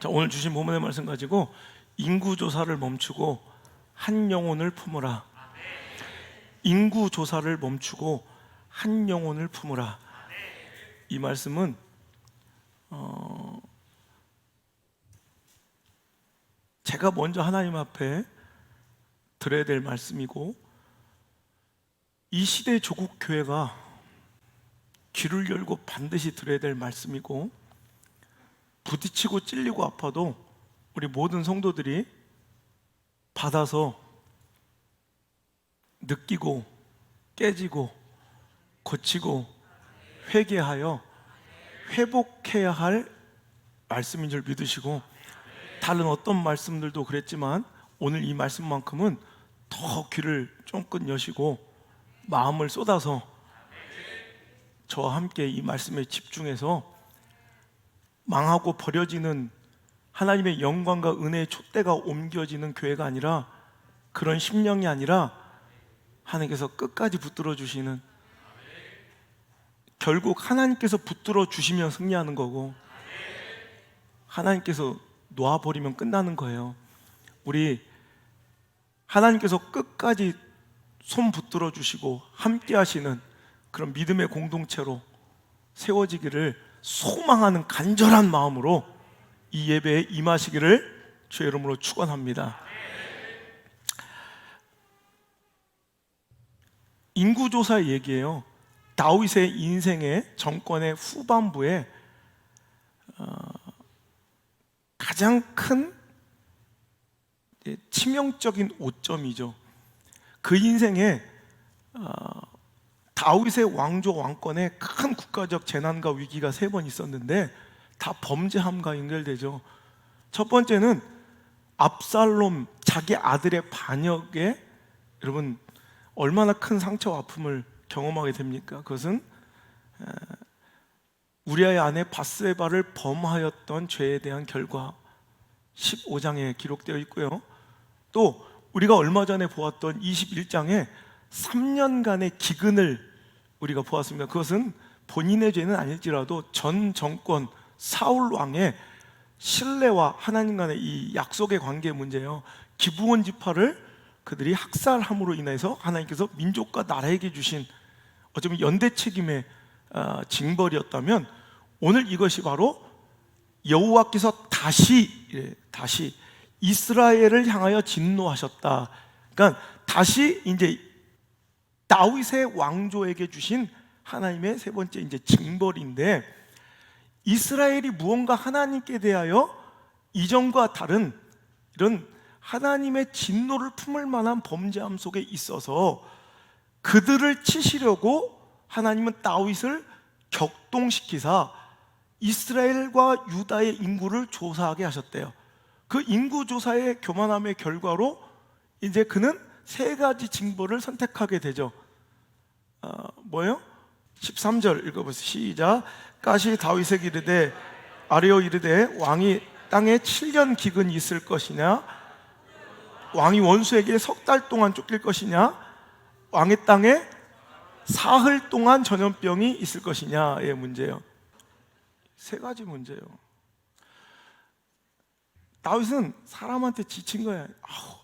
자, 오늘 주신 본문의 말씀 가지고 인구조사를 멈추고 한 영혼을 품으라. 인구조사를 멈추고 한 영혼을 품으라. 이 말씀은 제가 먼저 하나님 앞에 드려야 될 말씀이고, 이 시대 조국 교회가 귀를 열고 반드시 드려야 될 말씀이고, 부딪히고 찔리고 아파도 우리 모든 성도들이 받아서 느끼고 깨지고 고치고 회개하여 회복해야 할 말씀인 줄 믿으시고, 다른 어떤 말씀들도 그랬지만 오늘 이 말씀만큼은 더 귀를 쫑긋 여시고 마음을 쏟아서 저와 함께 이 말씀에 집중해서 망하고 버려지는 하나님의 영광과 은혜의 촛대가 옮겨지는 교회가 아니라, 그런 심령이 아니라 하나님께서 끝까지 붙들어 주시는, 결국 하나님께서 붙들어 주시면 승리하는 거고 하나님께서 놓아버리면 끝나는 거예요. 우리 하나님께서 끝까지 손 붙들어 주시고 함께 하시는 그런 믿음의 공동체로 세워지기를 소망하는 간절한 마음으로 이 예배에 임하시기를 주의 이름으로 축원합니다. 인구조사 얘기예요. 다윗의 인생의 정권의 후반부에 가장 큰 치명적인 오점이죠. 그 인생에 다윗의 왕조 왕권에 큰 국가적 재난과 위기가 3번 있었는데 다 범죄함과 연결되죠. 첫 번째는 압살롬, 자기 아들의 반역에 여러분 얼마나 큰 상처와 아픔을 경험하게 됩니까? 그것은 우리아의 아내 바스에바를 범하였던 죄에 대한 결과, 15장에 기록되어 있고요. 또 우리가 얼마 전에 보았던 21장에 3년간의 기근을 우리가 보았습니다. 그것은 본인의 죄는 아닐지라도 전 정권 사울 왕의 신뢰와 하나님 간의 이 약속의 관계의 문제예요. 기브온 지파를 그들이 학살함으로 인해서 하나님께서 민족과 나라에게 주신 어쩌면 연대 책임의 징벌이었다면, 오늘 이것이 바로 여호와께서 다시 이스라엘을 향하여 진노하셨다. 그러니까 다시 이제 다윗의 왕조에게 주신 하나님의 3번째 이제 징벌인데, 이스라엘이 무언가 하나님께 대하여 이전과 다른 이런 하나님의 진노를 품을 만한 범죄함 속에 있어서 그들을 치시려고 하나님은 다윗을 격동시키사 이스라엘과 유다의 인구를 조사하게 하셨대요. 그 인구 조사의 교만함의 결과로 이제 그는 3가지 징벌을 선택하게 되죠. 뭐예요? 13절 읽어보세요. 시작. 가시 다윗에게 이르되 아뢰어 이르되 왕이 땅에 7년 기근이 있을 것이냐, 왕이 원수에게 3달 동안 쫓길 것이냐, 왕의 땅에 사흘 동안 전염병이 있을 것이냐의 문제예요. 3가지 문제예요. 다윗은 사람한테 지친 거야.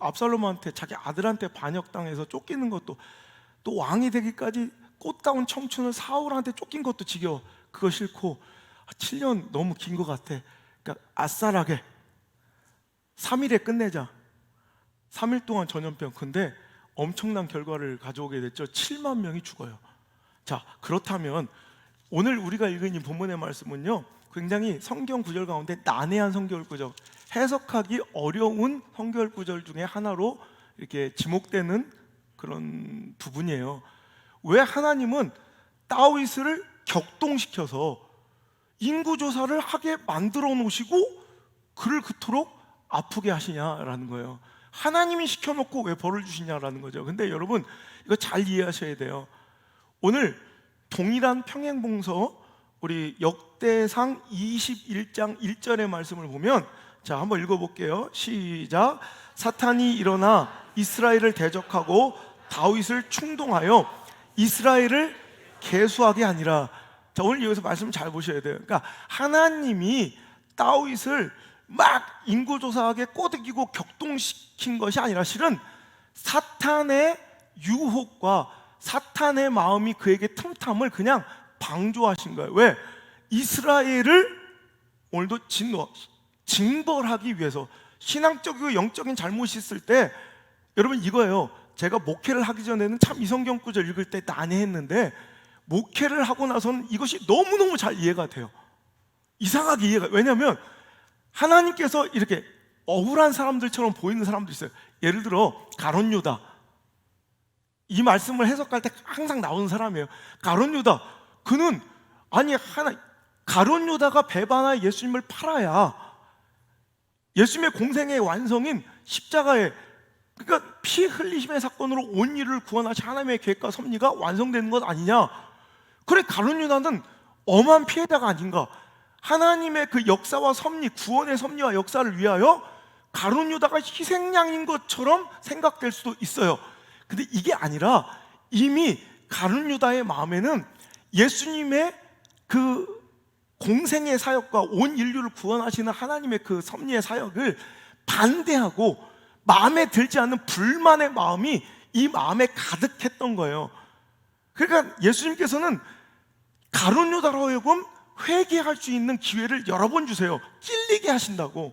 압살롬한테, 자기 아들한테 반역당해서 쫓기는 것도, 또 왕이 되기까지 꽃다운 청춘을 사울한테 쫓긴 것도 지겨워. 그거 싫고 7년 너무 긴 것 같아. 그러니까 아싸라게 3일에 끝내자. 3일 동안 전염병. 근데 엄청난 결과를 가져오게 됐죠. 7만 명이 죽어요. 자, 그렇다면 오늘 우리가 읽은 이 본문의 말씀은요, 굉장히 성경 구절 가운데 난해한 성경 구절, 해석하기 어려운 성경 구절 중에 하나로 이렇게 지목되는 그런 부분이에요. 왜 하나님은 다윗을 격동시켜서 인구조사를 하게 만들어 놓으시고 그를 그토록 아프게 하시냐라는 거예요. 하나님이 시켜놓고 왜 벌을 주시냐라는 거죠. 근데 여러분, 이거 잘 이해하셔야 돼요. 오늘 동일한 평행봉서 우리 역대상 21장 1절의 말씀을 보면, 자, 한번 읽어볼게요. 시작. 사탄이 일어나 이스라엘을 대적하고 다윗을 충동하여 이스라엘을 계수하게 하니라. 자, 오늘 여기서 말씀을 잘 보셔야 돼요. 그러니까 하나님이 다윗을 막 인구조사하게 꼬드기고 격동시킨 것이 아니라 실은 사탄의 유혹과 사탄의 마음이 그에게 틈탐을 그냥 방조하신 거예요. 왜? 이스라엘을 오늘도 징벌하기 위해서. 신앙적이고 영적인 잘못이 있을 때 여러분 이거예요. 제가 목회를 하기 전에는 참 이 성경 구절 읽을 때 난해했는데 목회를 하고 나서는 이것이 너무너무 잘 이해가 돼요. 이상하게 이해가. 왜냐하면 하나님께서 이렇게 억울한 사람들처럼 보이는 사람도 있어요. 예를 들어 가룟 유다, 이 말씀을 해석할 때 항상 나오는 사람이에요. 가룟 유다, 그는 가룟 유다가 배반하여 예수님을 팔아야 예수님의 공생의 완성인 십자가에, 그러니까 피 흘리심의 사건으로 온 인류를 구원하신 하나님의 계획과 섭리가 완성되는 것 아니냐. 그래, 가룟 유다는 엄한 피해자가 아닌가. 하나님의 그 역사와 섭리, 구원의 섭리와 역사를 위하여 가룟 유다가 희생양인 것처럼 생각될 수도 있어요. 근데 이게 아니라 이미 가룟 유다의 마음에는 예수님의 그 공생의 사역과 온 인류를 구원하시는 하나님의 그 섭리의 사역을 반대하고 마음에 들지 않는 불만의 마음이 이 마음에 가득했던 거예요. 그러니까 예수님께서는 가룟 유다로 하여금 회개할 수 있는 기회를 여러 번 주세요. 찔리게 하신다고.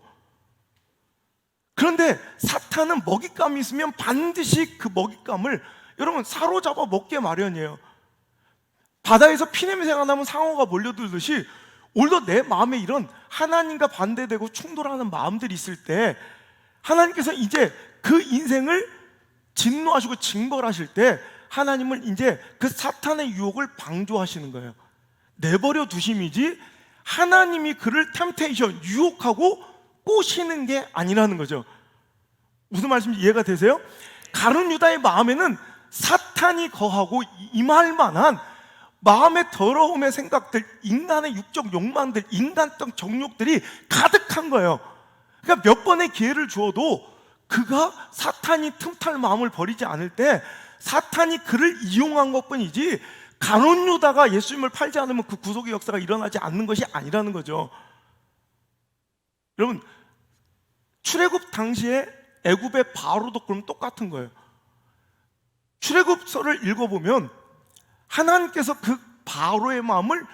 그런데 사탄은 먹잇감이 있으면 반드시 그 먹잇감을 여러분 사로잡아 먹게 마련이에요. 바다에서 피냄새가 나면 상어가 몰려들듯이 오늘도 내 마음에 이런 하나님과 반대되고 충돌하는 마음들이 있을 때 하나님께서 이제 그 인생을 진노하시고 징벌하실 때 하나님은 이제 그 사탄의 유혹을 방조하시는 거예요. 내버려 두심이지 하나님이 그를 템테이션, 유혹하고 꼬시는 게 아니라는 거죠. 무슨 말씀인지 이해가 되세요? 가룟 유다의 마음에는 사탄이 거하고 임할 만한 마음의 더러움의 생각들, 인간의 육적 욕망들, 인간적 정욕들이 가득한 거예요. 그러니까 몇 번의 기회를 주어도 그가 사탄이 틈탈 마음을 버리지 않을 때 사탄이 그를 이용한 것뿐이지 가룟 유다가 예수님을 팔지 않으면 그 구속의 역사가 일어나지 않는 것이 아니라는 거죠. 여러분, 출애굽 당시에 애굽의 바로도 그럼 똑같은 거예요. 출애굽서를 읽어보면 하나님께서 그 바로의 마음을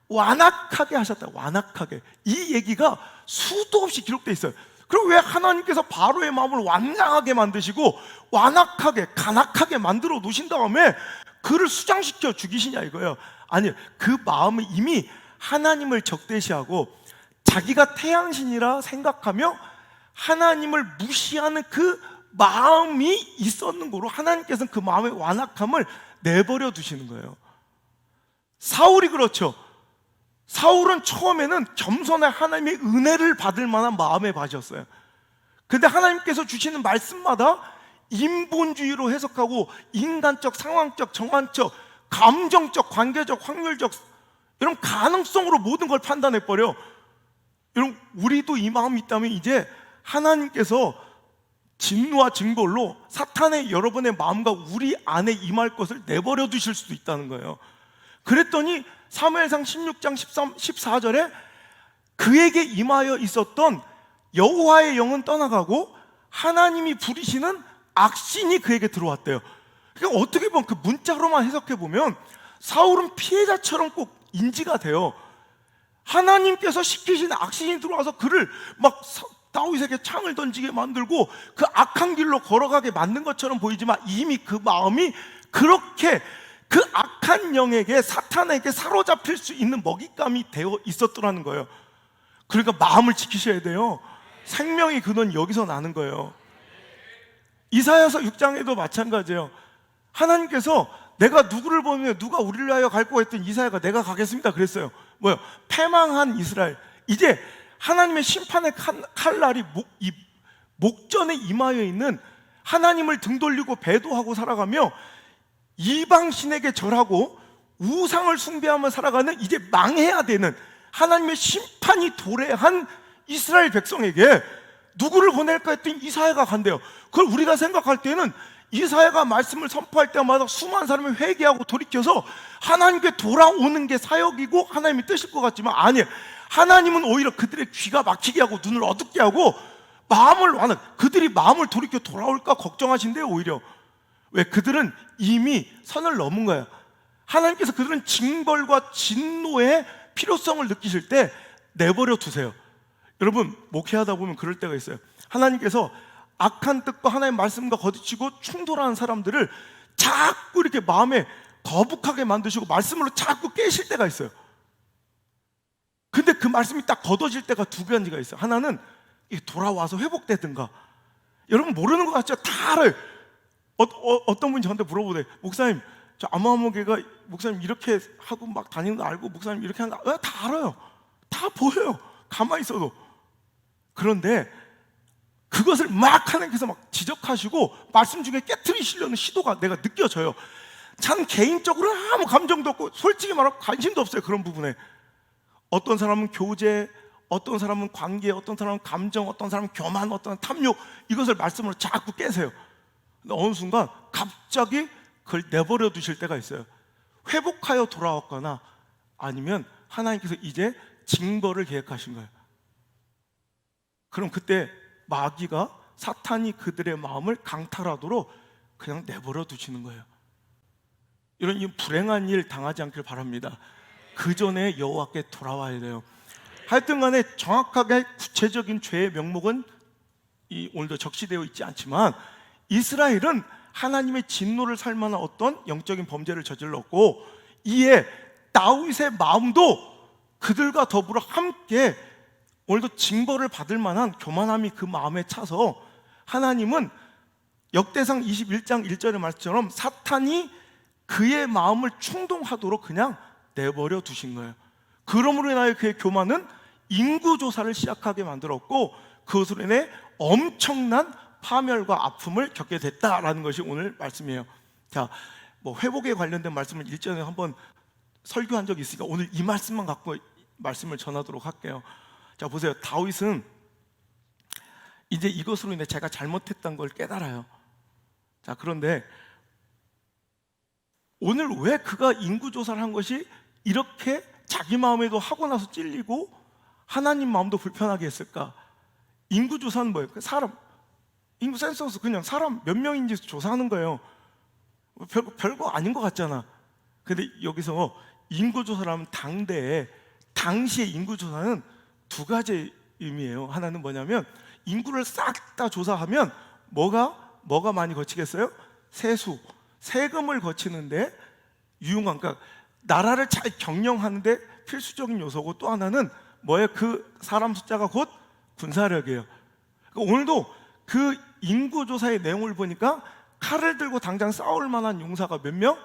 완악하게 하셨다. 완악하게. 이 얘기가 수도 없이 기록되어 있어요. 그럼 왜 하나님께서 바로의 마음을 완강하게 만드시고 완악하게, 간악하게 만들어 놓으신 다음에 그를 수장시켜 죽이시냐 이거예요. 아니요, 그 마음은 이미 하나님을 적대시하고 자기가 태양신이라 생각하며 하나님을 무시하는 그 마음이 있었는 거로 하나님께서는 그 마음의 완악함을 내버려 두시는 거예요. 사울이 그렇죠. 사울은 처음에는 겸손해 하나님의 은혜를 받을 만한 마음의 밭이었어요. 근데 하나님께서 주시는 말씀마다 인본주의로 해석하고 인간적, 상황적, 정황적, 감정적, 관계적, 확률적 이런 가능성으로 모든 걸 판단해버려. 여러분, 우리도 이 마음이 있다면 이제 하나님께서 진노와 징벌로 사탄의 여러분의 마음과 우리 안에 임할 것을 내버려 두실 수도 있다는 거예요. 그랬더니 사무엘상 16장 14절에 그에게 임하여 있었던 여호와의 영은 떠나가고 하나님이 부리시는 악신이 그에게 들어왔대요. 그러니까 어떻게 보면 그 문자로만 해석해 보면 사울은 피해자처럼 꼭 인지가 돼요. 하나님께서 시키신 악신이 들어와서 그를 막 다윗에게 창을 던지게 만들고 그 악한 길로 걸어가게 만든 것처럼 보이지만 이미 그 마음이 그렇게 그 악한 영에게, 사탄에게 사로잡힐 수 있는 먹잇감이 되어 있었더라는 거예요. 그러니까 마음을 지키셔야 돼요. 생명의 근원 여기서 나는 거예요. 이사야서 6장에도 마찬가지예요. 하나님께서 내가 누구를 보면 누가 우리를 위하여 갈고 했던 이사야가 내가 가겠습니다 그랬어요. 뭐요? 패망한 이스라엘. 이제 하나님의 심판의 칼날이 목전에 임하여 있는 하나님을 등 돌리고 배도하고 살아가며 이방신에게 절하고 우상을 숭배하며 살아가는 이제 망해야 되는 하나님의 심판이 도래한 이스라엘 백성에게 누구를 보낼까 했더니 이사야가 간대요. 그걸 우리가 생각할 때는 이사야가 말씀을 선포할 때마다 수많은 사람이 회개하고 돌이켜서 하나님께 돌아오는 게 사역이고 하나님의 뜻일 것 같지만 아니에요. 하나님은 오히려 그들의 귀가 막히게 하고 눈을 어둡게 하고 그들이 마음을 돌이켜 돌아올까 걱정하신대요. 오히려 왜? 그들은 이미 선을 넘은 거예요. 하나님께서 그들은 징벌과 진노의 필요성을 느끼실 때 내버려 두세요. 여러분, 목회하다 보면 그럴 때가 있어요. 하나님께서 악한 뜻과 하나님의 말씀과 거듭치고 충돌하는 사람들을 자꾸 이렇게 마음에 거북하게 만드시고 말씀으로 자꾸 깨실 때가 있어요. 근데 그 말씀이 딱 걷어질 때가 두 가지가 있어요. 하나는 돌아와서 회복되든가. 여러분 모르는 것 같죠? 다 알아요. 어떤 분이 저한테 물어보대. 목사님, 저 아무아무개가 목사님 이렇게 하고 막 다니는 거 알고 목사님 이렇게 하는 거 다 알아요. 다 보여요. 가만히 있어도. 그런데 그것을 막 하나님께서 막 지적하시고 말씀 중에 깨트리시려는 시도가 내가 느껴져요. 참 개인적으로 아무 감정도 없고 솔직히 말하고 관심도 없어요. 그런 부분에. 어떤 사람은 교제, 어떤 사람은 관계, 어떤 사람은 감정, 어떤 사람은 교만, 어떤 사람은 탐욕, 이것을 말씀으로 자꾸 깨세요. 근데 어느 순간 갑자기 그걸 내버려 두실 때가 있어요. 회복하여 돌아왔거나 아니면 하나님께서 이제 징벌을 계획하신 거예요. 그럼 그때 마귀가, 사탄이 그들의 마음을 강탈하도록 그냥 내버려 두시는 거예요. 이런 이 불행한 일 당하지 않길 바랍니다. 그 전에 여호와께 돌아와야 돼요. 하여튼 간에 정확하게 구체적인 죄의 명목은 오늘도 적시되어 있지 않지만 이스라엘은 하나님의 진노를 살 만한 어떤 영적인 범죄를 저질렀고, 이에 다윗의 마음도 그들과 더불어 함께 오늘도 징벌을 받을 만한 교만함이 그 마음에 차서 하나님은 역대상 21장 1절의 말씀처럼 사탄이 그의 마음을 충동하도록 그냥 내버려 두신 거예요. 그러므로 인하여 그의 교만은 인구조사를 시작하게 만들었고 그것으로 인해 엄청난 파멸과 아픔을 겪게 됐다라는 것이 오늘 말씀이에요. 자, 회복에 관련된 말씀을 일전에 한번 설교한 적이 있으니까 오늘 이 말씀만 갖고 말씀을 전하도록 할게요. 자, 보세요. 다윗은 이제 이것으로 인해 제가 잘못했던 걸 깨달아요. 자, 그런데 오늘 왜 그가 인구조사를 한 것이 이렇게 자기 마음에도 하고 나서 찔리고 하나님 마음도 불편하게 했을까? 인구조사는 뭐예요? 사람, 인구 센서스, 그냥 사람 몇 명인지 조사하는 거예요. 별거 아닌 것 같잖아. 근데 여기서 인구조사라면 당시의 인구조사는 두 가지 의미예요. 하나는 뭐냐면 인구를 싹 다 조사하면 뭐가 많이 거치겠어요? 세금을 거치는데 유용한, 그러니까 나라를 잘 경영하는데 필수적인 요소고, 또 하나는 뭐예요? 그 사람 숫자가 곧 군사력이에요. 그러니까 오늘도 그 인구조사의 내용을 보니까 칼을 들고 당장 싸울 만한 용사가 몇 명?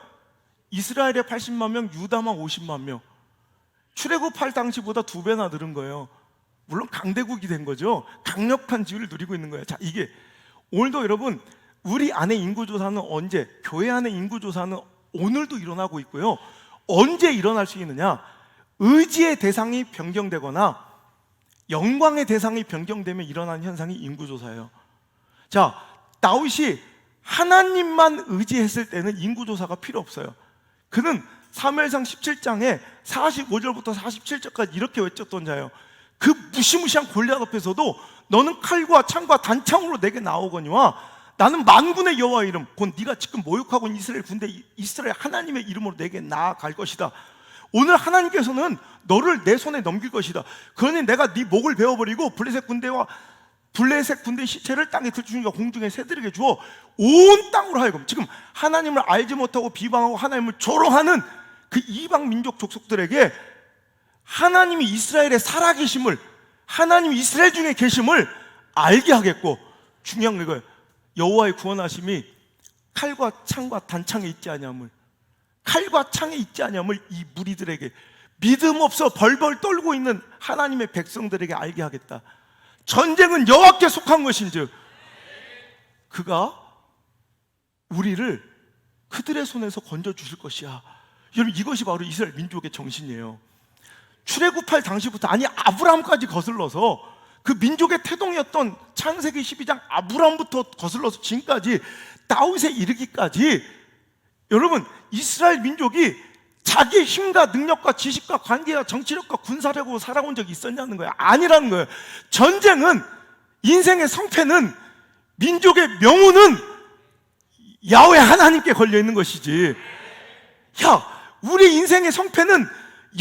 이스라엘의 80만 명, 유다만 50만 명. 출애굽할 당시보다 2배나 늘은 거예요. 물론 강대국이 된 거죠. 강력한 지위를 누리고 있는 거예요. 자, 이게 오늘도 여러분, 우리 안의 인구조사는 언제, 교회 안의 인구조사는 오늘도 일어나고 있고요. 언제 일어날 수 있느냐? 의지의 대상이 변경되거나 영광의 대상이 변경되면 일어나는 현상이 인구조사예요. 자, 다윗이 하나님만 의지했을 때는 인구조사가 필요 없어요. 그는 사무엘상 17장에 45절부터 47절까지 이렇게 외쳤던 자예요. 그 무시무시한 골리앗 앞에서도 너는 칼과 창과 단창으로 내게 나오거니와 나는 만군의 여호와의 이름, 곧 네가 지금 모욕하고 있는 이스라엘 군대, 이스라엘 하나님의 이름으로 내게 나아갈 것이다. 오늘 하나님께서는 너를 내 손에 넘길 것이다. 그러니 내가 네 목을 베어버리고 블레셋 군대의 시체를 땅에 들추니까 공중에 새들에게 주어 온 땅으로 하여금, 지금 하나님을 알지 못하고 비방하고 하나님을 조롱하는 그 이방 민족 족속들에게 하나님이 이스라엘의 살아계심을, 하나님이 이스라엘 중에 계심을 알게 하겠고, 중요한 건 이거예요. 여호와의 구원하심이 칼과 창과 단창에 있지 아니함을, 칼과 창에 있지 아니함을 이 무리들에게, 믿음 없어 벌벌 떨고 있는 하나님의 백성들에게 알게 하겠다. 전쟁은 여호와께 속한 것인즉 그가 우리를 그들의 손에서 건져주실 것이야. 여러분, 이것이 바로 이스라엘 민족의 정신이에요. 출애굽할 당시부터, 아니 아브라함까지 거슬러서 그 민족의 태동이었던 창세기 12장 아브라함부터 거슬러서 지금까지 다윗에 이르기까지, 여러분, 이스라엘 민족이 자기의 힘과 능력과 지식과 관계와 정치력과 군사력으로 살아온 적이 있었냐는 거예요. 아니라는 거예요. 전쟁은, 인생의 성패는, 민족의 명운은 야훼 하나님께 걸려 있는 것이지. 야, 우리 인생의 성패는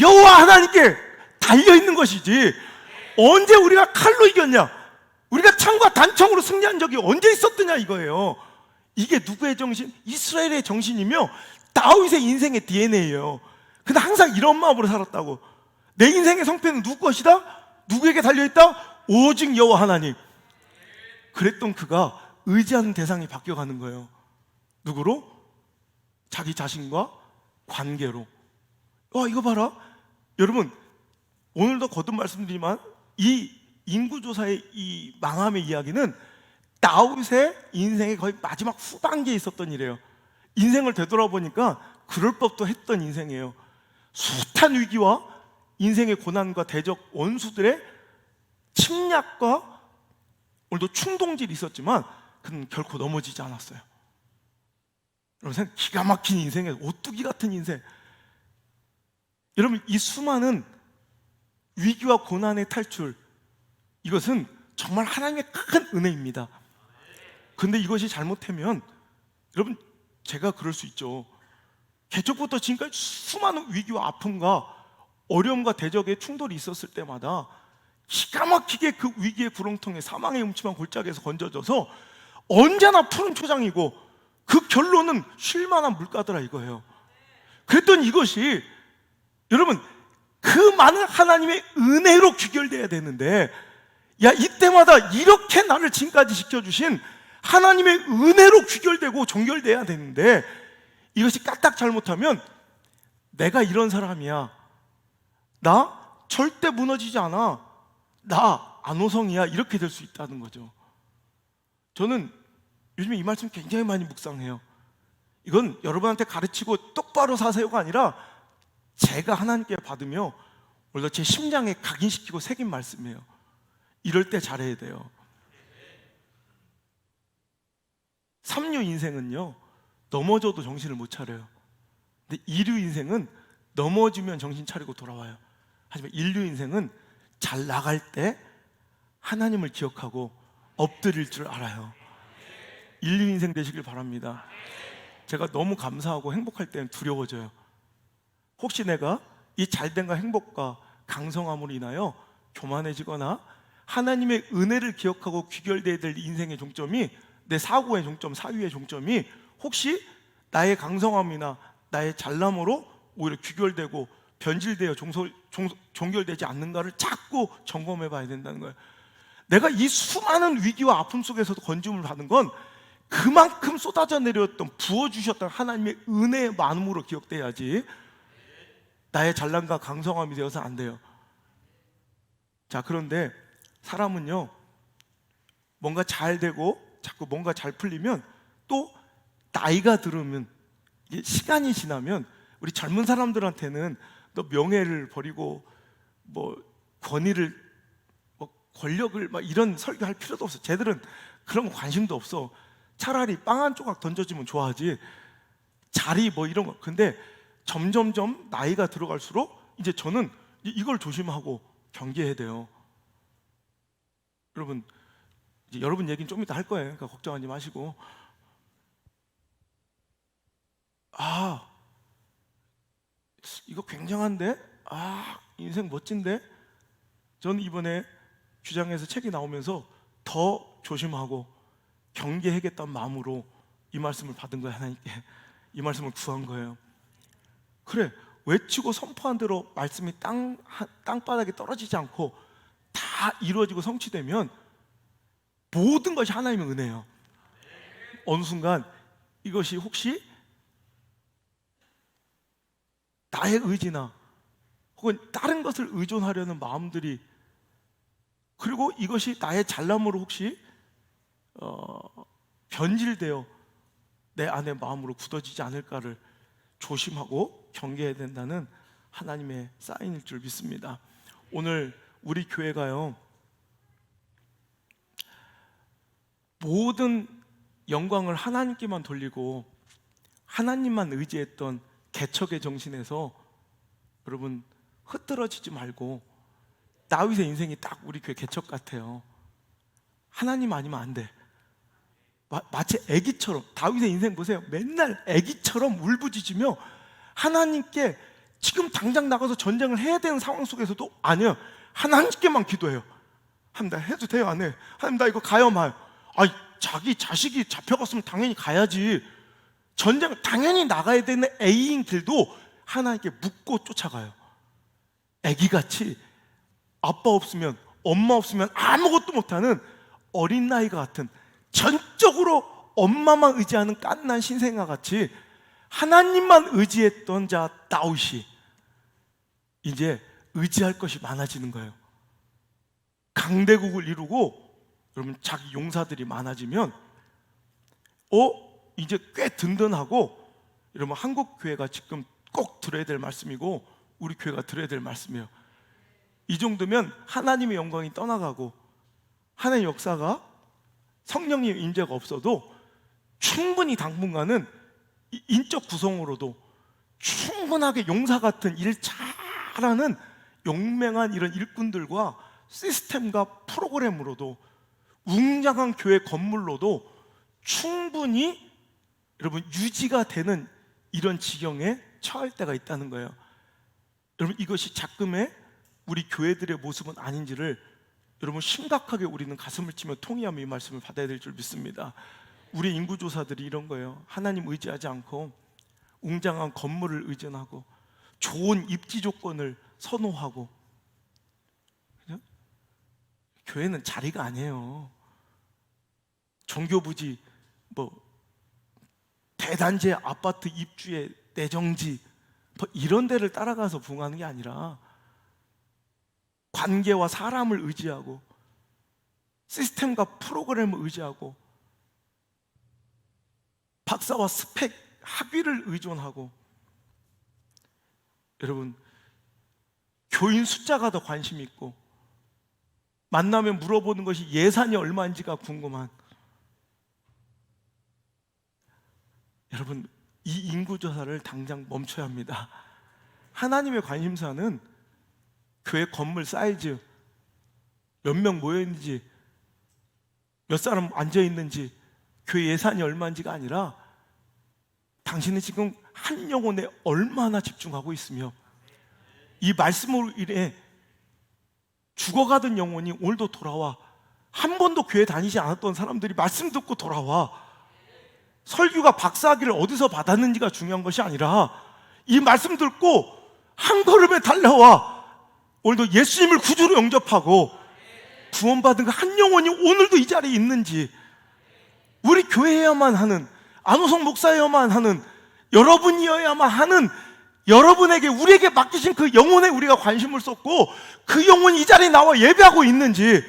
여호와 하나님께 달려 있는 것이지. 언제 우리가 칼로 이겼냐? 우리가 창과 단청으로 승리한 적이 언제 있었더냐 이거예요. 이게 누구의 정신? 이스라엘의 정신이며 다윗의 인생의 DNA예요. 근데 항상 이런 마음으로 살았다고. 내 인생의 성패는 누구 것이다? 누구에게 달려있다? 오직 여호와 하나님. 그랬던 그가 의지하는 대상이 바뀌어가는 거예요. 누구로? 자기 자신과 관계로. 와, 이거 봐라. 여러분, 오늘도 거듭 말씀드리지만 이 인구조사의 이 망함의 이야기는 다윗의 인생의 거의 마지막 후반기에 있었던 일이에요. 인생을 되돌아보니까 그럴 법도 했던 인생이에요. 숱한 위기와 인생의 고난과 대적 원수들의 침략과 오늘도 충동질이 있었지만 그는 결코 넘어지지 않았어요. 여러분, 기가 막힌 인생에 오뚜기 같은 인생. 여러분, 이 수많은 위기와 고난의 탈출, 이것은 정말 하나님의 큰 은혜입니다. 근데 이것이 잘못되면, 여러분, 제가 그럴 수 있죠. 개척부터 지금까지 수많은 위기와 아픔과 어려움과 대적의 충돌이 있었을 때마다 기가 막히게 그 위기의 구렁텅이에, 사망의 음침한 골짜기에서 건져져서 언제나 푸른 초장이고 그 결론은 쉴만한 물가더라 이거예요. 그랬더니 이것이, 여러분, 그 많은 하나님의 은혜로 귀결돼야 되는데, 야, 이때마다 이렇게 나를 지금까지 지켜주신 하나님의 은혜로 귀결되고 종결돼야 되는데, 이것이 까딱 잘못하면 내가 이런 사람이야, 나 절대 무너지지 않아, 나 안호성이야, 이렇게 될 수 있다는 거죠. 저는 요즘에 이 말씀 굉장히 많이 묵상해요. 이건 여러분한테 가르치고 똑바로 사세요가 아니라 제가 하나님께 받으며 오늘도 제 심장에 각인시키고 새긴 말씀이에요. 이럴 때 잘해야 돼요. 삼류 인생은요, 넘어져도 정신을 못 차려요. 근데 이류 인생은 넘어지면 정신 차리고 돌아와요. 하지만 인류 인생은 잘 나갈 때 하나님을 기억하고 엎드릴 줄 알아요. 인류 인생 되시길 바랍니다. 제가 너무 감사하고 행복할 때는 두려워져요. 혹시 내가 이 잘됨과 행복과 강성함으로 인하여 교만해지거나 하나님의 은혜를 기억하고 귀결되어야 될 인생의 종점이, 내 사고의 종점, 사유의 종점이 혹시 나의 강성함이나 나의 잘남으로 오히려 귀결되고 변질되어 종결되지 않는가를 자꾸 점검해 봐야 된다는 거예요. 내가 이 수많은 위기와 아픔 속에서도 건짐을 받은 건 그만큼 쏟아져 내렸던, 부어주셨던 하나님의 은혜의 많음으로 기억돼야지 나의 잘남과 강성함이 되어서 안 돼요. 자, 그런데 사람은요, 뭔가 잘 되고 자꾸 뭔가 잘 풀리면, 또 나이가 들으면, 시간이 지나면, 우리 젊은 사람들한테는 너 명예를 버리고 뭐 권위를, 뭐 권력을 막 이런 설교할 필요도 없어. 쟤들은 그런 거 관심도 없어. 차라리 빵 한 조각 던져주면 좋아하지, 자리 뭐 이런 거. 근데 점점점 나이가 들어갈수록 이제 저는 이걸 조심하고 경계해야 돼요. 여러분, 이제 여러분 얘기는 좀 이따 할 거예요. 그러니까 걱정하지 마시고. 아, 이거 굉장한데? 아, 인생 멋진데? 저는 이번에 규장에서 책이 나오면서 더 조심하고 경계하겠다는 마음으로 이 말씀을 받은 거예요. 하나님께 이 말씀을 구한 거예요. 그래, 외치고 선포한 대로 말씀이 땅바닥에 떨어지지 않고 다 이루어지고 성취되면 모든 것이 하나님의 은혜예요. 어느 순간 이것이 혹시 나의 의지나 혹은 다른 것을 의존하려는 마음들이, 그리고 이것이 나의 잘남으로 혹시 변질되어 내 안의 마음으로 굳어지지 않을까를 조심하고 경계해야 된다는 하나님의 사인일 줄 믿습니다. 오늘 우리 교회가요, 모든 영광을 하나님께만 돌리고 하나님만 의지했던 개척의 정신에서 여러분 흐트러지지 말고, 다윗의 인생이 딱 우리 교회 개척 같아요. 하나님 아니면 안 돼. 마치 애기처럼, 다윗의 인생 보세요. 맨날 애기처럼 울부짖으며 하나님께 지금 당장 나가서 전쟁을 해야 되는 상황 속에서도 아니요, 하나님께만 기도해요. 하나님 나 해도 돼요? 안 해? 하나님 나 이거 가요 마요? 아니, 자기 자식이 잡혀갔으면 당연히 가야지. 전쟁 당연히 나가야 되는 A인 길도 하나님께 묻고 쫓아가요. 애기같이 아빠 없으면, 엄마 없으면 아무것도 못하는 어린 나이가 같은, 전적으로 엄마만 의지하는 갓난 신생아 같이 하나님만 의지했던 자 다윗이 이제 의지할 것이 많아지는 거예요. 강대국을 이루고, 여러분 자기 용사들이 많아지면 이제 꽤 든든하고, 여러분 한국 교회가 지금 꼭 들어야 될 말씀이고 우리 교회가 들어야 될 말씀이에요. 이 정도면 하나님의 영광이 떠나가고 하나님의 역사가, 성령의 임재가 없어도 충분히 당분간은 인적 구성으로도 충분하게 용사 같은 일 잘하는 용맹한 이런 일꾼들과 시스템과 프로그램으로도, 웅장한 교회 건물로도 충분히 여러분 유지가 되는 이런 지경에 처할 때가 있다는 거예요. 여러분 이것이 작금의 우리 교회들의 모습은 아닌지를 여러분 심각하게 우리는 가슴을 치며 통회하며 이 말씀을 받아야 될 줄 믿습니다. 우리 인구조사들이 이런 거예요. 하나님 의지하지 않고 웅장한 건물을 의존하고 좋은 입지 조건을 선호하고. 그죠? 교회는 자리가 아니에요. 종교부지, 대단지 아파트 입주의 내정지, 이런 데를 따라가서 부흥하는 게 아니라 관계와 사람을 의지하고 시스템과 프로그램을 의지하고 박사와 스펙, 학위를 의존하고, 여러분 교인 숫자가 더 관심 있고, 만나면 물어보는 것이 예산이 얼마인지가 궁금한, 여러분 이 인구조사를 당장 멈춰야 합니다. 하나님의 관심사는 교회 건물 사이즈, 몇 명 모여있는지, 몇 사람 앉아있는지, 교회 예산이 얼마인지가 아니라 당신은 지금 한 영혼에 얼마나 집중하고 있으며, 이 말씀으로 인해 죽어가던 영혼이 오늘도 돌아와, 한 번도 교회 다니지 않았던 사람들이 말씀 듣고 돌아와, 설교가 박사학위를 어디서 받았는지가 중요한 것이 아니라 이 말씀 듣고 한 걸음에 달려와 오늘도 예수님을 구주로 영접하고 구원받은 그 한 영혼이 오늘도 이 자리에 있는지, 우리 교회여야만 하는, 안호성 목사여야만 하는, 여러분이어야만 하는, 여러분에게 우리에게 맡기신 그 영혼에 우리가 관심을 쏟고 그 영혼이 이 자리에 나와 예배하고 있는지,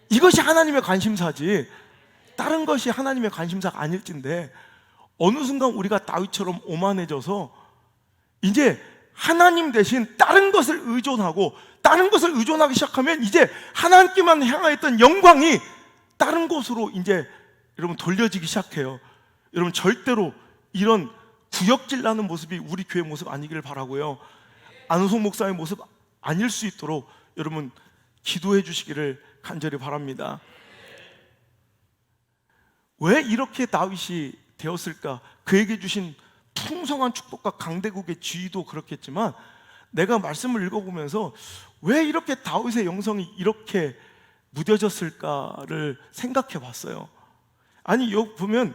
이것이 하나님의 관심사지 다른 것이 하나님의 관심사가 아닐진데, 어느 순간 우리가 다윗처럼 오만해져서 이제 하나님 대신 다른 것을 의존하고 다른 것을 의존하기 시작하면 이제 하나님께만 향하였던 영광이 다른 곳으로 이제 여러분 돌려지기 시작해요. 여러분 절대로 이런 구역질 나는 모습이 우리 교회 모습 아니기를 바라고요. 안호성 목사의 모습 아닐 수 있도록 여러분 기도해 주시기를 간절히 바랍니다. 왜 이렇게 다윗이 되었을까? 그에게 주신 풍성한 축복과 강대국의 지위도 그렇겠지만, 내가 말씀을 읽어보면서 왜 이렇게 다윗의 영성이 이렇게 무뎌졌을까를 생각해 봤어요. 아니 여기 보면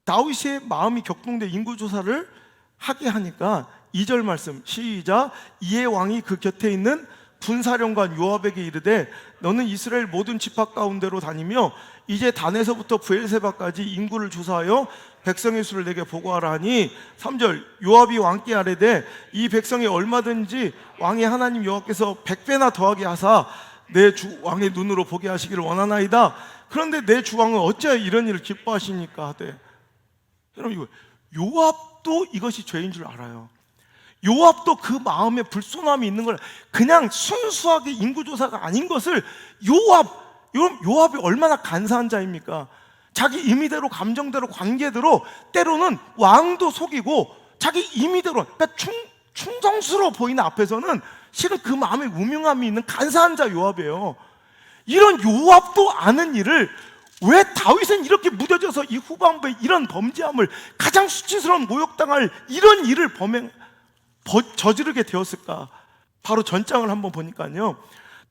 다윗의 마음이 격동돼 인구조사를 하게 하니까 2절 말씀 시작. 이에 왕이 그 곁에 있는 군사령관 요압에게 이르되 너는 이스라엘 모든 지파 가운데로 다니며 이제 단에서부터 브엘세바까지 인구를 조사하여 백성의 수를 내게 보고하라 하니, 3절 요압이 왕께 아뢰되 이 백성이 얼마든지 왕의 하나님 여호와께서 100배나 더하게 하사 내 주 왕의 눈으로 보게 하시기를 원하나이다. 그런데 내 주 왕은 어찌하여 이런 일을 기뻐하시니까 하되. 여러분 요압도 이것이 죄인 줄 알아요. 요압도 그 마음에 불손함이 있는 걸, 그냥 순수하게 인구조사가 아닌 것을 요압이 얼마나 간사한 자입니까? 자기 임의대로, 감정대로, 관계대로, 때로는 왕도 속이고 자기 임의대로, 그러니까 충성스러워 보이는 앞에서는 실은 그 마음에 우명함이 있는 간사한 자 요압이에요. 이런 요압도 아는 일을 왜 다윗은 이렇게 무뎌져서 이 후반부에 이런 범죄함을, 가장 수치스러운 모욕당할 이런 일을 저지르게 되었을까? 바로 전장을 한번 보니까요,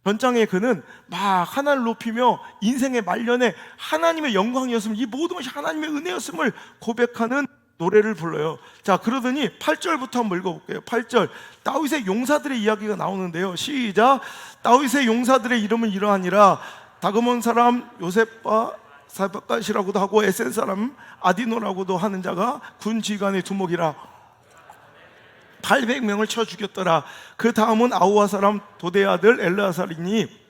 전장에 그는 막 하나님을 높이며 인생의 말년에 하나님의 영광이었음을, 이 모든 것이 하나님의 은혜였음을 고백하는 노래를 불러요. 자, 그러더니 8절부터 한번 읽어볼게요. 8절, 다윗의 용사들의 이야기가 나오는데요. 시작. 다윗의 용사들의 이름은 이러하니라. 다그몬 사람 요셉바 사바갓이라고도 하고 에센 사람 아디노라고도 하는 자가 군 지휘관의 두목이라. 800명을 쳐 죽였더라. 그 다음은 아우아 사람 도대의 아들 엘르아살이니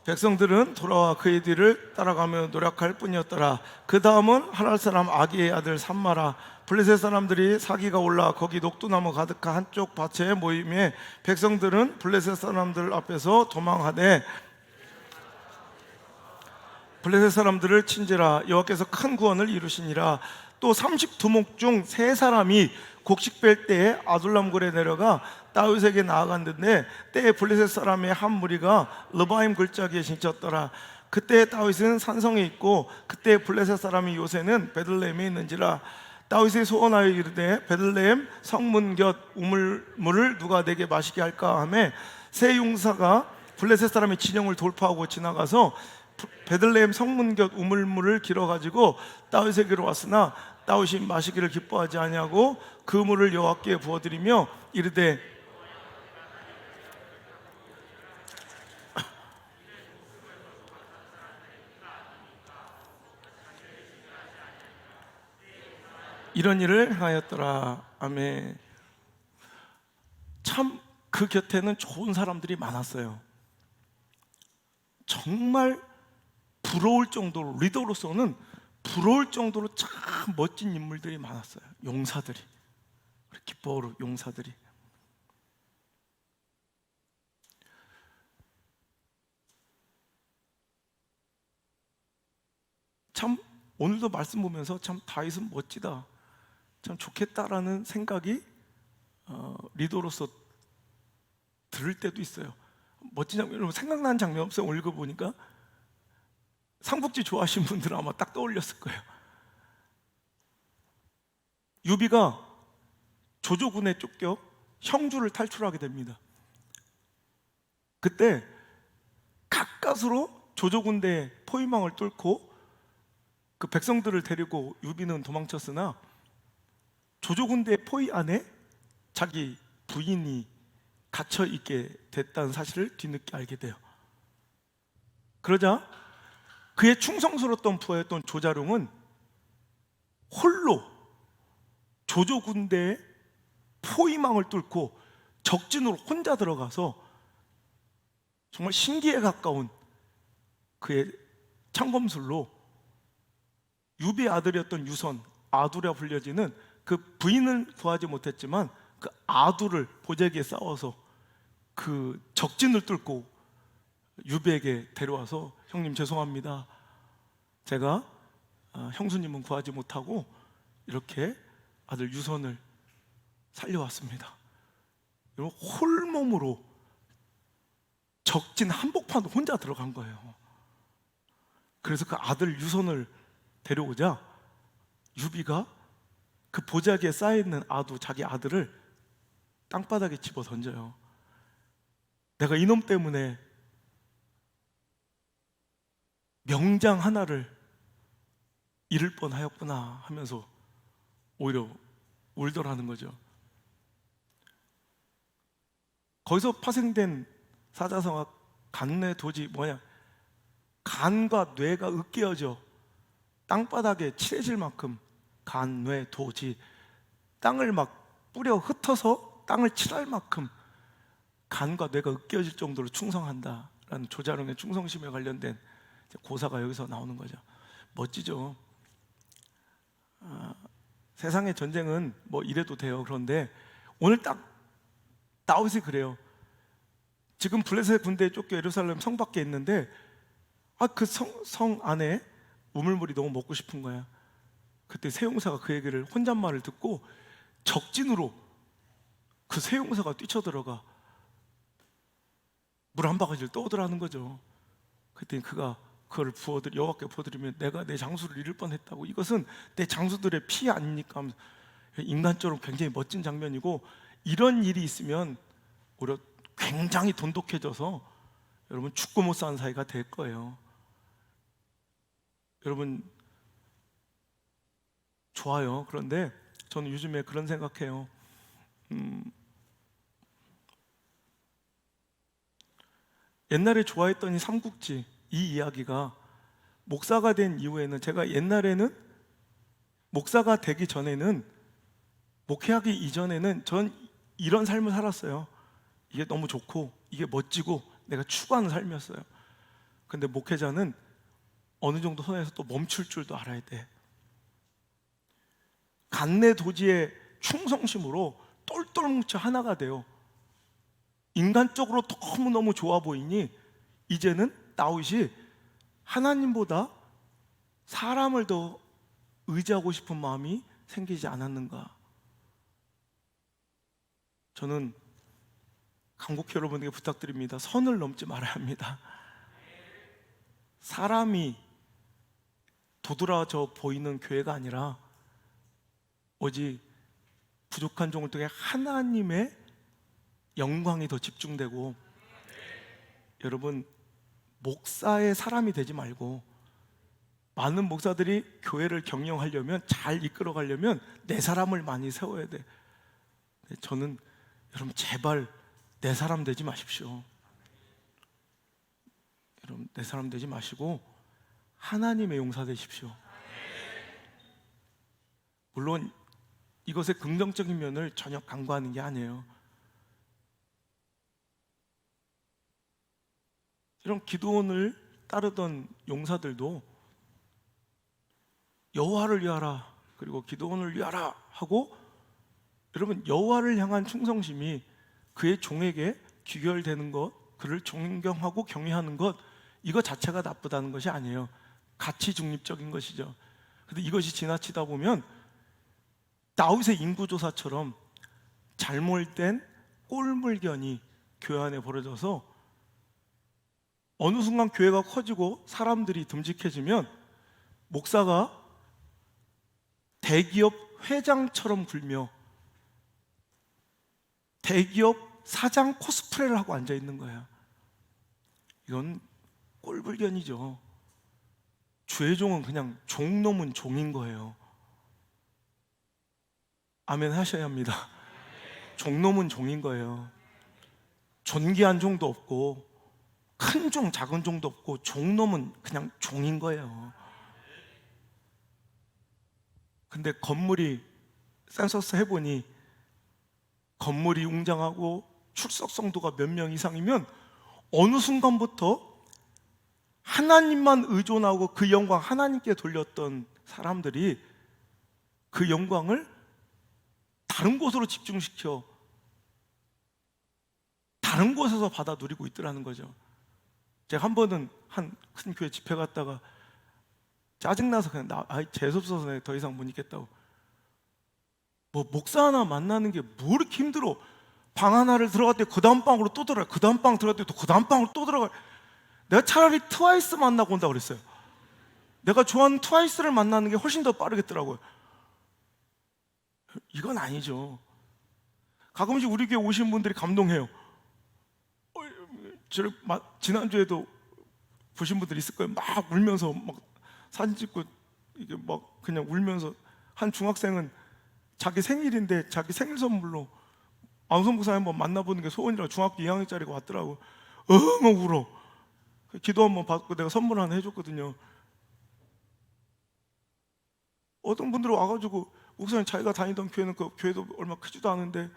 백성들은 돌아와 그의 뒤를 따라가며 노력할 뿐이었더라. 그 다음은 하랄 사람 아기의 아들 삼마라. 블레셋 사람들이 사기가 올라 거기 녹두나무 가득한 한쪽 밭에 모임에 백성들은 블레셋 사람들 앞에서 도망하되 블레셋 사람들을 친지라. 여호와께서 큰 구원을 이루시니라. 또 30두목 중 3사람이 곡식 뺄 때에 아둘람굴에 내려가 다윗에게 나아갔는데 때에 블레셋 사람의 한 무리가 르바임 골짜기에 진쳤더라. 그때 다윗은 산성에 있고 그때 블레셋 사람이 요새는 베들레헴에 있는지라. 다윗이 소원하여 이르되 베들레헴 성문 곁 우물물을 누가 내게 마시게 할까 하매 세 용사가 블레셋 사람의 진영을 돌파하고 지나가서 베들레헴 성문 곁 우물물을 길어가지고 다윗에게로 왔으나 다윗이 마시기를 기뻐하지 아니하고 그 물을 여호와께 부어드리며 이르되 이런 일을 행하였더라. 아멘. 참 그 곁에는 좋은 사람들이 많았어요. 정말 부러울 정도로, 리더로서는 부러울 정도로 참 멋진 인물들이 많았어요. 용사들이, 우리 기뻐하는 용사들이. 참 오늘도 말씀 보면서 참 다윗은 멋지다, 참 좋겠다라는 생각이 리더로서 들을 때도 있어요. 멋진 장면, 여러분 생각나는 장면 없어요? 오늘 읽어보니까 삼국지 좋아하시는 분들은 아마 딱 떠올렸을 거예요. 유비가 조조군에 쫓겨 형주를 탈출하게 됩니다. 그때 가까스로 조조군대의 포위망을 뚫고 그 백성들을 데리고 유비는 도망쳤으나 조조군대의 포위 안에 자기 부인이 갇혀 있게 됐다는 사실을 뒤늦게 알게 돼요. 그러자 그의 충성스러웠던 부하였던 조자룡은 홀로 조조군대의 포위망을 뚫고 적진으로 혼자 들어가서 정말 신기에 가까운 그의 창검술로 유비의 아들이었던 유선, 아두라 불려지는 그 부인은 구하지 못했지만 그 아두를 보자기에 싸워서 그 적진을 뚫고 유비에게 데려와서 형님 죄송합니다, 제가 형수님은 구하지 못하고 이렇게 아들 유선을 살려왔습니다. 홀몸으로 적진 한복판 혼자 들어간 거예요. 그래서 그 아들 유선을 데려오자 유비가 그 보자기에 쌓여있는 아두, 자기 아들을 땅바닥에 집어 던져요. 내가 이놈 때문에 명장 하나를 잃을 뻔하였구나 하면서 오히려 울더라는 거죠. 거기서 파생된 사자성어 간뇌 도지 뭐냐, 간과 뇌가 으깨어져 땅바닥에 칠해질 만큼 간뇌 도지, 땅을 막 뿌려 흩어서 땅을 칠할 만큼 간과 뇌가 으깨어질 정도로 충성한다라는 조자룡의 충성심에 관련된 고사가 여기서 나오는 거죠. 멋지죠. 세상의 전쟁은 뭐 이래도 돼요. 그런데 오늘 딱 다윗이 그래요. 지금 블레셋 군대에 쫓겨 예루살렘 성 밖에 있는데 그 성 안에 우물물이 너무 먹고 싶은 거야. 그때 세 용사가 그 얘기를 혼잣말을 듣고 적진으로 그 세 용사가 뛰쳐들어가 물 한 바가지를 떠오더라는 거죠. 그랬더니 그걸 여호와께 부어드리면 내가 내 장수를 잃을 뻔했다고. 이것은 내 장수들의 피 아닙니까? 하면서 인간적으로 굉장히 멋진 장면이고, 이런 일이 있으면 오히려 굉장히 돈독해져서 여러분 죽고 못 사는 사이가 될 거예요. 여러분 좋아요. 그런데 저는 요즘에 그런 생각해요. 옛날에 좋아했던 이 삼국지, 이 이야기가 목사가 된 이후에는, 제가 옛날에는 목사가 되기 전에는, 목회하기 이전에는 전 이런 삶을 살았어요. 이게 너무 좋고 이게 멋지고 내가 추구하는 삶이었어요. 근데 목회자는 어느 정도 선에서 또 멈출 줄도 알아야 돼. 간내도지의 충성심으로 똘똘 뭉쳐 하나가 돼요. 인간적으로 너무너무 좋아 보이니 이제는 다윗이 하나님보다 사람을 더 의지하고 싶은 마음이 생기지 않았는가. 저는 강국회 여러분에게 부탁드립니다. 선을 넘지 말아야 합니다. 사람이 도드라져 보이는 교회가 아니라 오직 부족한 종을 통해 하나님의 영광이 더 집중되고, 여러분 목사의 사람이 되지 말고, 많은 목사들이 교회를 경영하려면, 잘 이끌어가려면 내 사람을 많이 세워야 돼. 저는 여러분 제발 내 사람 되지 마십시오. 여러분 내 사람 되지 마시고 하나님의 용사 되십시오. 물론 이것의 긍정적인 면을 전혀 간과하는 게 아니에요. 이런 기드온을 따르던 용사들도 여호와를 위하라, 그리고 기드온을 위하라 하고, 여러분 여호와를 향한 충성심이 그의 종에게 귀결되는 것, 그를 존경하고 경외하는 것, 이거 자체가 나쁘다는 것이 아니에요. 가치 중립적인 것이죠. 근데 이것이 지나치다 보면 다윗의 인구조사처럼 잘못된 꼴물견이 교회 안에 벌어져서 어느 순간 교회가 커지고 사람들이 듬직해지면 목사가 대기업 회장처럼 굴며 대기업 사장 코스프레를 하고 앉아 있는 거야. 이건 꼴불견이죠. 주의 종은 그냥 종놈은 종인 거예요. 아멘 하셔야 합니다. 종놈은 종인 거예요. 존귀한 종도 없고 큰 종, 작은 종도 없고 종놈은 그냥 종인 거예요. 근데 건물이, 센서스 해보니 건물이 웅장하고 출석성도가 몇 명 이상이면 어느 순간부터 하나님만 의존하고 그 영광 하나님께 돌렸던 사람들이 그 영광을 다른 곳으로 집중시켜 다른 곳에서 받아 누리고 있더라는 거죠. 제가 한 번은 한 큰 교회 집회 갔다가 짜증나서 그냥 재수없어서 내가 더 이상 못 있겠다고, 뭐 목사 하나 만나는 게 뭐 이렇게 힘들어. 방 하나를 들어갈 때 그 다음 방으로 또 들어가, 그 다음 방 들어갈 때 또 그 다음 방으로 또 들어가. 내가 차라리 트와이스 만나고 온다 그랬어요. 내가 좋아하는 트와이스를 만나는 게 훨씬 더 빠르겠더라고요. 이건 아니죠. 가끔씩 우리 교회 오신 분들이 감동해요. 지난주에도 보신 분들이 있을 거예요. 막 울면서 막 사진 찍고, 이게 막 그냥 울면서, 한 중학생은 자기 생일인데 자기 생일 선물로 안성 목사님 한번 만나보는 게 소원이라고 중학교 2학년짜리가 왔더라고. 막 울어. 기도 한번 받고 내가 선물 하나 해줬거든요. 어떤 분들은 와가지고 목사님 자기가 다니던 교회는 그 교회도 얼마 크지도 않은데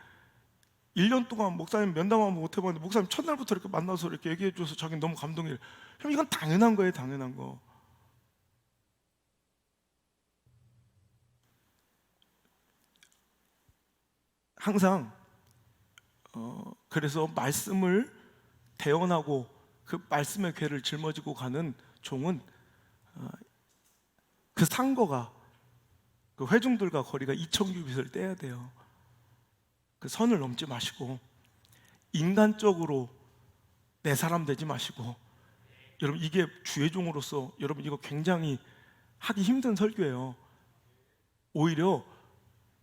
1년 동안 목사님 면담 한번 못 해봤는데 목사님 첫날부터 이렇게 만나서 이렇게 얘기해줘서 자기는 너무 감동해요. 그럼 이건 당연한 거예요, 당연한 거. 항상 그래서 말씀을 대언하고 그 말씀의 궤를 짊어지고 가는 종은 그 상거가 그 회중들과 거리가 2,000규빗을 떼야 돼요. 그 선을 넘지 마시고 인간적으로 내 사람 되지 마시고, 여러분 이게 주의 종으로서 여러분 이거 굉장히 하기 힘든 설교예요. 오히려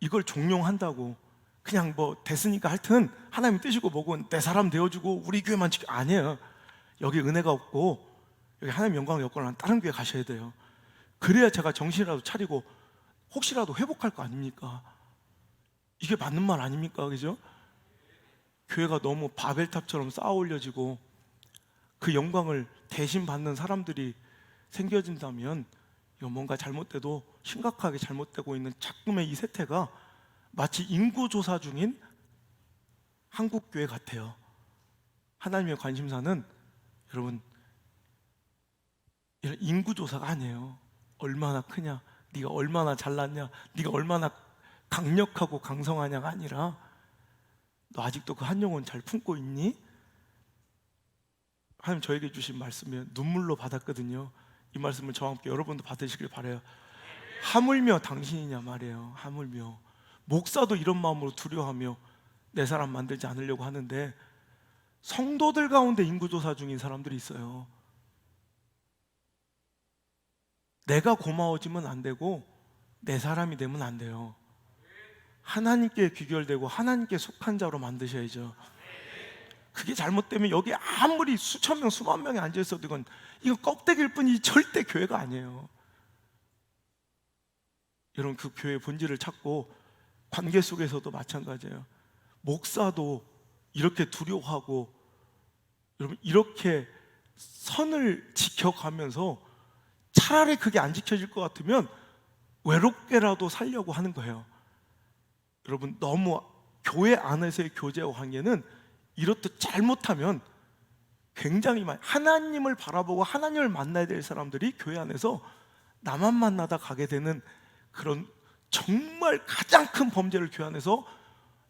이걸 종용한다고 그냥 뭐 됐으니까 하여튼 하나님 뜨시고 뭐고 내 사람 되어주고 우리 교회만 지켜, 아니에요. 여기 은혜가 없고 여기 하나님 영광을 엮거나 다른 교회 가셔야 돼요. 그래야 제가 정신이라도 차리고 혹시라도 회복할 거 아닙니까? 이게 맞는 말 아닙니까? 그죠? 교회가 너무 바벨탑처럼 쌓아 올려지고 그 영광을 대신 받는 사람들이 생겨진다면 이거 뭔가 잘못돼도 심각하게 잘못되고 있는 자꾸의 이 세태가 마치 인구조사 중인 한국교회 같아요. 하나님의 관심사는 여러분 이런 인구조사가 아니에요. 얼마나 크냐, 네가 얼마나 잘났냐, 네가 얼마나 강력하고 강성하냐가 아니라 너 아직도 그 한 영혼 잘 품고 있니? 하나님 저에게 주신 말씀을 눈물로 받았거든요. 이 말씀을 저와 함께 여러분도 받으시길 바라요. 하물며 당신이냐 말이에요. 하물며 목사도 이런 마음으로 두려워하며 내 사람 만들지 않으려고 하는데 성도들 가운데 인구조사 중인 사람들이 있어요. 내가 고마워지면 안 되고 내 사람이 되면 안 돼요. 하나님께 귀결되고 하나님께 속한 자로 만드셔야죠. 그게 잘못되면 여기 아무리 수천 명 수만 명이 앉아있어도 이건 껍데기일 뿐이지 절대 교회가 아니에요. 여러분 그 교회의 본질을 찾고 관계 속에서도 마찬가지예요. 목사도 이렇게 두려워하고 여러분 이렇게 선을 지켜가면서 차라리 그게 안 지켜질 것 같으면 외롭게라도 살려고 하는 거예요. 여러분 너무 교회 안에서의 교제와 관계는 이렇듯 잘못하면 굉장히 많이 하나님을 바라보고 하나님을 만나야 될 사람들이 교회 안에서 나만 만나다 가게 되는 그런 정말 가장 큰 범죄를 교회 안에서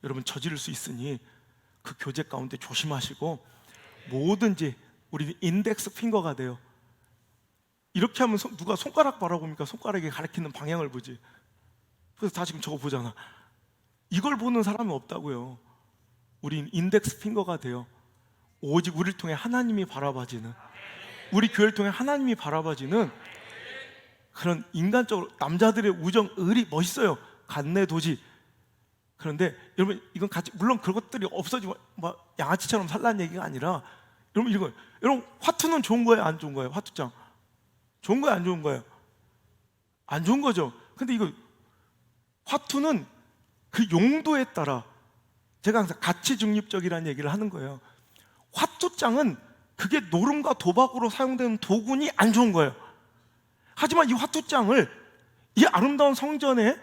여러분 저지를 수 있으니 그 교제 가운데 조심하시고 뭐든지 우리 인덱스 핑거가 돼요. 이렇게 하면 누가 손가락 바라봅니까? 손가락이 가리키는 방향을 보지. 그래서 다 지금 저거 보잖아. 이걸 보는 사람이 없다고요. 우린 인덱스 핑거가 돼요. 오직 우리를 통해 하나님이 바라봐지는, 우리 교회를 통해 하나님이 바라봐지는 그런 인간적으로 남자들의 우정, 의리 멋있어요. 간내도지. 그런데 여러분 이건 같이 물론 그런 것들이 없어지고 막 양아치처럼 살라는 얘기가 아니라 여러분 이거 여러분 화투는 좋은 거예요, 안 좋은 거예요? 화투장 좋은 거예요, 안 좋은 거예요? 안 좋은 거죠. 근데 이거 화투는 그 용도에 따라 제가 항상 가치 중립적이라는 얘기를 하는 거예요. 화투장은 그게 노름과 도박으로 사용되는 도구니 안 좋은 거예요. 하지만 이 화투장을 이 아름다운 성전에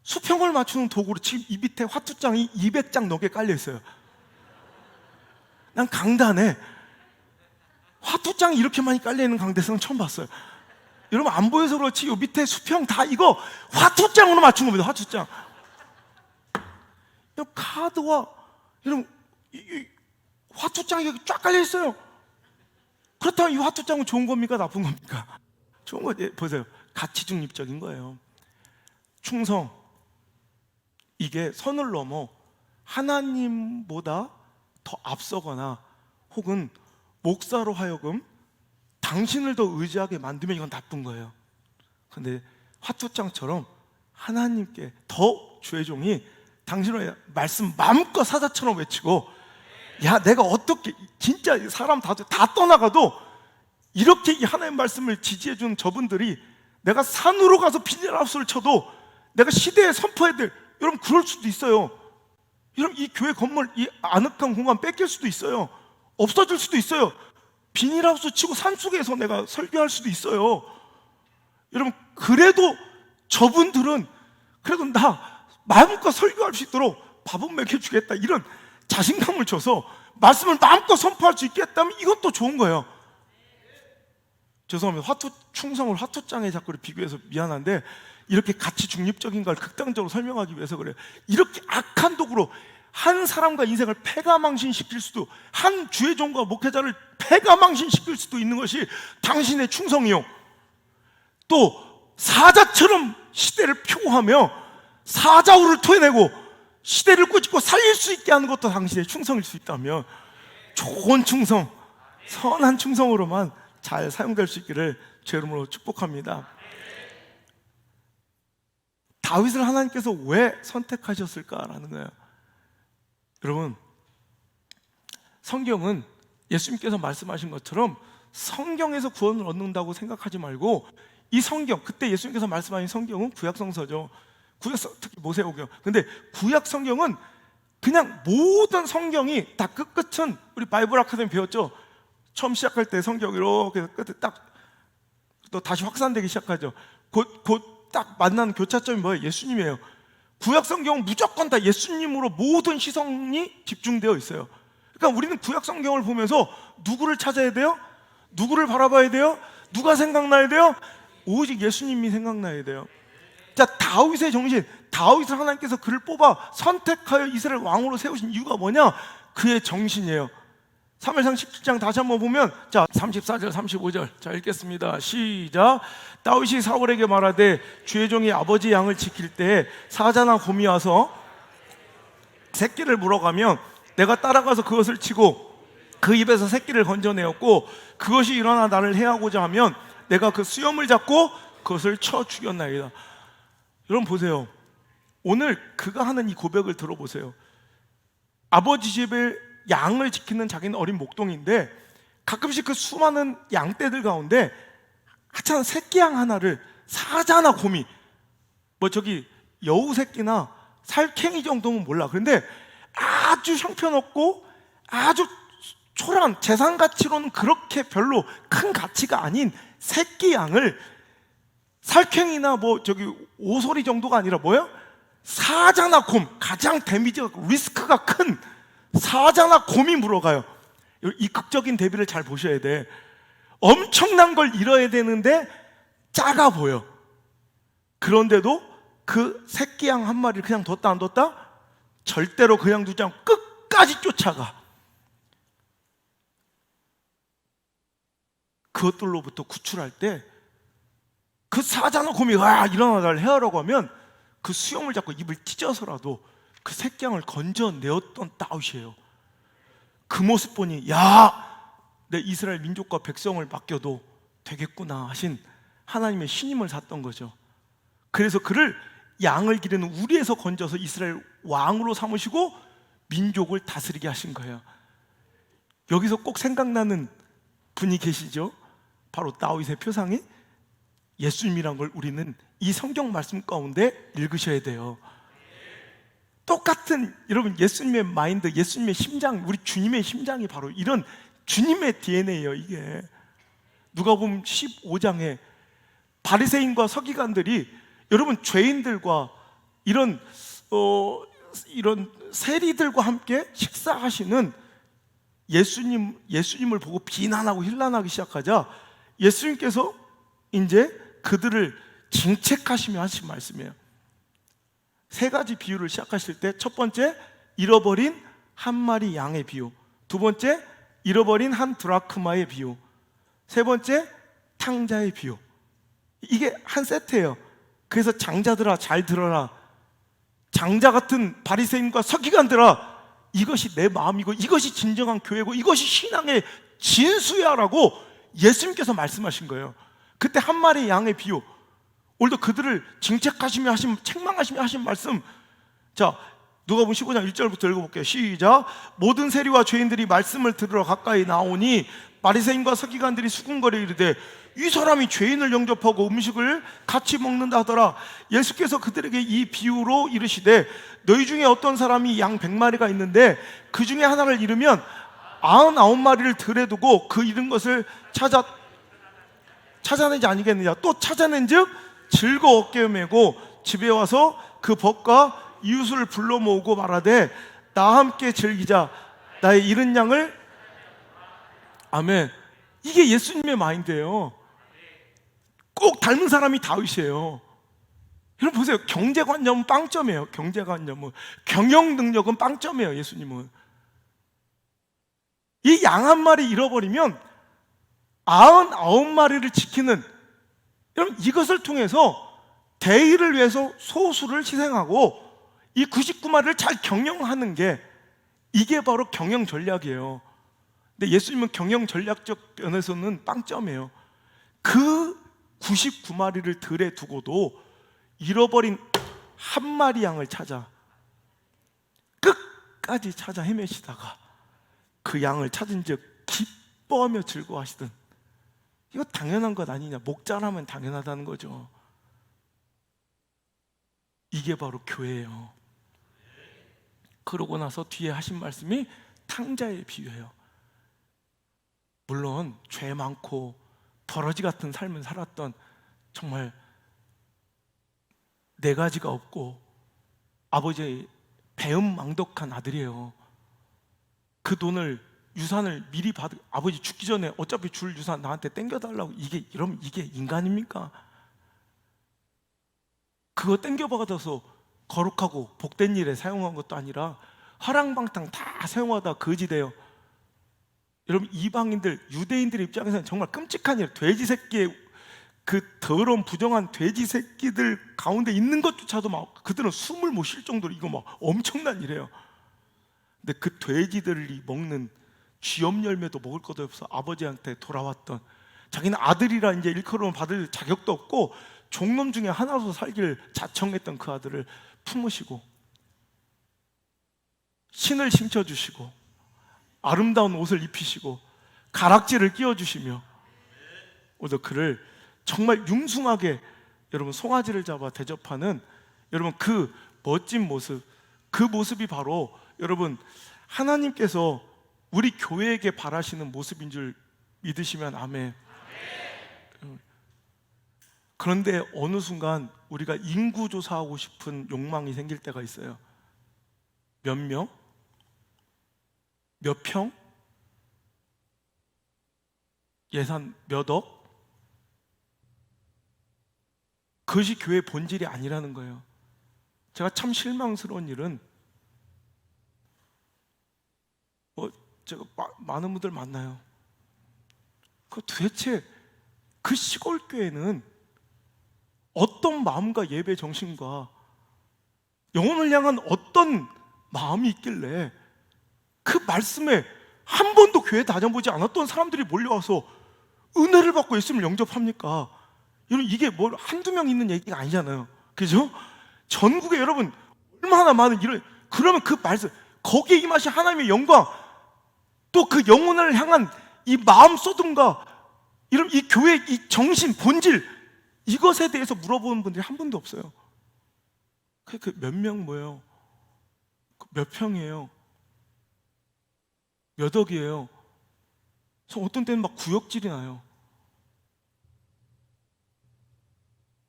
수평을 맞추는 도구로 지금 이 밑에 화투장이 200장 넘게 깔려 있어요. 난 강단에 화투장이 이렇게 많이 깔려 있는 강대상은 처음 봤어요. 여러분 안 보여서 그렇지 이 밑에 수평 다 이거 화투장으로 맞춘 겁니다. 화투장. 이 카드와 여러분 이 화투장이 쫙 깔려 있어요. 그렇다면 이 화투장은 좋은 겁니까? 나쁜 겁니까? 좋은 거지. 보세요. 가치 중립적인 거예요. 충성. 이게 선을 넘어 하나님보다 더 앞서거나 혹은 목사로 하여금 당신을 더 의지하게 만들면 이건 나쁜 거예요. 그런데 화투장처럼 하나님께 더 주의 종이 당신의 말씀 마음껏 사자처럼 외치고 야 내가 어떻게 진짜 사람 다 떠나가도 이렇게 이 하나님의 말씀을 지지해 준 저분들이 내가 산으로 가서 비닐하우스를 쳐도 내가 시대에 선포해야 될 여러분 그럴 수도 있어요. 여러분 이 교회 건물 이 아늑한 공간 뺏길 수도 있어요. 없어질 수도 있어요. 비닐하우스 치고 산속에서 내가 설교할 수도 있어요. 여러분 그래도 저분들은 그래도 나 마음껏 설교할 수 있도록 밥은 먹여주겠다 이런 자신감을 줘서 말씀을 마음껏 선포할 수 있겠다면 이것도 좋은 거예요. 죄송합니다. 충성을 화투장에 자꾸 비교해서 미안한데 이렇게 가치 중립적인 걸 극단적으로 설명하기 위해서 그래요. 이렇게 악한 도구로 한 사람과 인생을 패가망신시킬 수도, 한 주의 종과 목회자를 패가망신시킬 수도 있는 것이 당신의 충성이요, 또 사자처럼 시대를 표하며 사자우를 토해내고 시대를 꾸짖고 살릴 수 있게 하는 것도 당신의 충성일 수 있다면, 좋은 충성, 선한 충성으로만 잘 사용될 수 있기를 주의 이름으로 축복합니다. 다윗을 하나님께서 왜 선택하셨을까라는 거예요. 여러분, 성경은 예수님께서 말씀하신 것처럼 성경에서 구원을 얻는다고 생각하지 말고, 이 성경, 그때 예수님께서 말씀하신 성경은 구약성서죠. 특히 모세오경. 근데 구약 성경은 그냥 모든 성경이 다 끝은 우리 바이블 아카데미 배웠죠. 처음 시작할 때 성경 이렇게 끝에 딱 또 다시 확산되기 시작하죠. 곧 딱 만난 교차점이 뭐예요? 예수님이에요. 구약 성경은 무조건 다 예수님으로 모든 시선이 집중되어 있어요. 그러니까 우리는 구약 성경을 보면서 누구를 찾아야 돼요? 누구를 바라봐야 돼요? 누가 생각나야 돼요? 오직 예수님이 생각나야 돼요. 자, 다윗의 정신, 다윗을 하나님께서 그를 뽑아 선택하여 이스라엘 왕으로 세우신 이유가 뭐냐? 그의 정신이에요. 사무엘상 17장 다시 한번 보면, 자 34절 35절 자 읽겠습니다. 시작. 다윗이 사울에게 말하되 주의 종이 아버지 양을 지킬 때 사자나 곰이 와서 새끼를 물어가면 내가 따라가서 그것을 치고 그 입에서 새끼를 건져내었고, 그것이 일어나 나를 해하고자 하면 내가 그 수염을 잡고 그것을 쳐 죽였나이다. 여러분 보세요. 오늘 그가 하는 이 고백을 들어보세요. 아버지 집에 양을 지키는 자기는 어린 목동인데, 가끔씩 그 수많은 양떼들 가운데 하찮은 새끼 양 하나를 사자나 곰이, 뭐 저기 여우 새끼나 살쾡이 정도면 몰라, 그런데 아주 형편없고 아주 초라한, 재산 가치로는 그렇게 별로 큰 가치가 아닌 새끼 양을, 살쾡이나 뭐 저기 오소리 정도가 아니라 뭐예요? 사자나 곰, 가장 데미지가 리스크가 큰 사자나 곰이 물어가요. 이 극적인 대비를 잘 보셔야 돼. 엄청난 걸 잃어야 되는데 작아 보여. 그런데도 그 새끼 양 한 마리를 그냥 뒀다 안 뒀다? 절대로 그냥 두지 않고 끝까지 쫓아가. 그것들로부터 구출할 때 그 사자나 곰이 일어나 날 해하려고 하면 그 수염을 잡고 입을 찢어서라도 그 새끼 양을 건져내었던 다윗이에요. 그 모습 보니, 야, 내 이스라엘 민족과 백성을 맡겨도 되겠구나 하신 하나님의 신임을 샀던 거죠. 그래서 그를 양을 기르는 우리에서 건져서 이스라엘 왕으로 삼으시고 민족을 다스리게 하신 거예요. 여기서 꼭 생각나는 분이 계시죠? 바로 다윗의 표상이 예수님이란 걸 우리는 이 성경 말씀 가운데 읽으셔야 돼요. 똑같은, 여러분, 예수님의 마인드, 예수님의 심장, 우리 주님의 심장이 바로 이런 주님의 DNA예요. 이게 누가복음 15장에 바리새인과 서기관들이, 여러분, 죄인들과 이런 세리들과 함께 식사하시는 예수님을 보고 비난하고 힐난하기 시작하자 예수님께서 이제 그들을 징책하시며 하신 말씀이에요. 세 가지 비유를 시작하실 때, 첫 번째, 잃어버린 한 마리 양의 비유, 두 번째, 잃어버린 한 드라크마의 비유, 세 번째, 탕자의 비유. 이게 한 세트예요. 그래서 장자들아 잘 들어라. 장자 같은 바리새인과 서기관들아, 이것이 내 마음이고 이것이 진정한 교회고 이것이 신앙의 진수야라고 예수님께서 말씀하신 거예요. 그때 한 마리 양의 비유, 오늘도 그들을 징책하시며 하신, 책망하시며 하신 말씀. 자, 누가복음 15장 1절부터 읽어볼게요. 시작. 모든 세리와 죄인들이 말씀을 들으러 가까이 나오니 바리새인과 서기관들이 수군거려 이르되 이 사람이 죄인을 영접하고 음식을 같이 먹는다 하더라. 예수께서 그들에게 이 비유로 이르시되 너희 중에 어떤 사람이 양 100마리가 있는데 그 중에 하나를 잃으면 99마리를 들에 두고 그 잃은 것을 찾아내지 아니겠느냐. 또 찾아낸 즉 즐거웠게 메고 집에 와서 그 벗과 이웃을 불러 모으고 말하되 나와 함께 즐기자. 나의 잃은 양을. 아멘. 이게 예수님의 마인드예요. 꼭 닮은 사람이 다윗이에요. 여러분 보세요. 경제관념은 빵점이에요. 경제관념은, 경영 능력은 빵점이에요. 예수님은 이 양 한 마리 잃어버리면 99마리를 지키는, 여러분 이것을 통해서 대의를 위해서 소수를 희생하고 이 99마리를 잘 경영하는 게, 이게 바로 경영 전략이에요. 근데 예수님은 경영 전략적 면에서는 빵점이에요. 그 99마리를 들에 두고도 잃어버린 한 마리 양을 찾아 끝까지 찾아 헤매시다가 그 양을 찾은 즉 기뻐하며 즐거워하시던, 이거 당연한 것 아니냐, 목자라면 당연하다는 거죠. 이게 바로 교회예요. 그러고 나서 뒤에 하신 말씀이 탕자의 비유예요. 물론 죄 많고 더러지 같은 삶을 살았던, 정말 네 가지가 없고 아버지의 배은망덕한 아들이에요. 그 돈을, 유산을 미리 아버지 죽기 전에 어차피 줄 유산 나한테 땡겨달라고, 이러면 이게 인간입니까? 그거 땡겨받아서 거룩하고 복된 일에 사용한 것도 아니라 화랑방탕 다 사용하다 거지돼요. 여러분 이방인들, 유대인들 입장에서는 정말 끔찍한 일, 돼지 새끼의 그 더러운 부정한 돼지 새끼들 가운데 있는 것조차도 막 그들은 숨을 못 쉴 정도로 이거 막 엄청난 일이에요. 근데 그 돼지들이 먹는 쥐염 열매도 먹을 것도 없어 아버지한테 돌아왔던, 자기는 아들이라 이제 일컬음 받을 자격도 없고 종놈 중에 하나로 살기를 자청했던 그 아들을 품으시고 신을 심쳐주시고 아름다운 옷을 입히시고 가락지를 끼워주시며, 오늘 그를 정말 융숭하게 여러분 송아지를 잡아 대접하는, 여러분 그 멋진 모습, 그 모습이 바로 여러분 하나님께서 우리 교회에게 바라시는 모습인 줄 믿으시면 아멘. 그런데 어느 순간 우리가 인구조사하고 싶은 욕망이 생길 때가 있어요. 몇 명? 몇 평? 예산 몇 억? 그것이 교회의 본질이 아니라는 거예요. 제가 참 실망스러운 일은, 제가 많은 분들 만나요. 도대체 그 시골 교회는 어떤 마음과 예배 정신과 영혼을 향한 어떤 마음이 있길래 그 말씀에 한 번도 교회 다녀보지 않았던 사람들이 몰려와서 은혜를 받고 예수님을 영접합니까? 여러분 이게 뭘 한두 명 있는 얘기가 아니잖아요. 그죠? 전국에 여러분 얼마나 많은 이런, 그러면 그 말씀, 거기에 임하신 하나님의 영광, 또 그 영혼을 향한 이 마음 쏟음과 이런 이 교회의 이 정신, 본질, 이것에 대해서 물어보는 분들이 한 분도 없어요. 그 몇 명 뭐예요? 몇 평이에요? 몇 억이에요? 어떤 때는 막 구역질이 나요.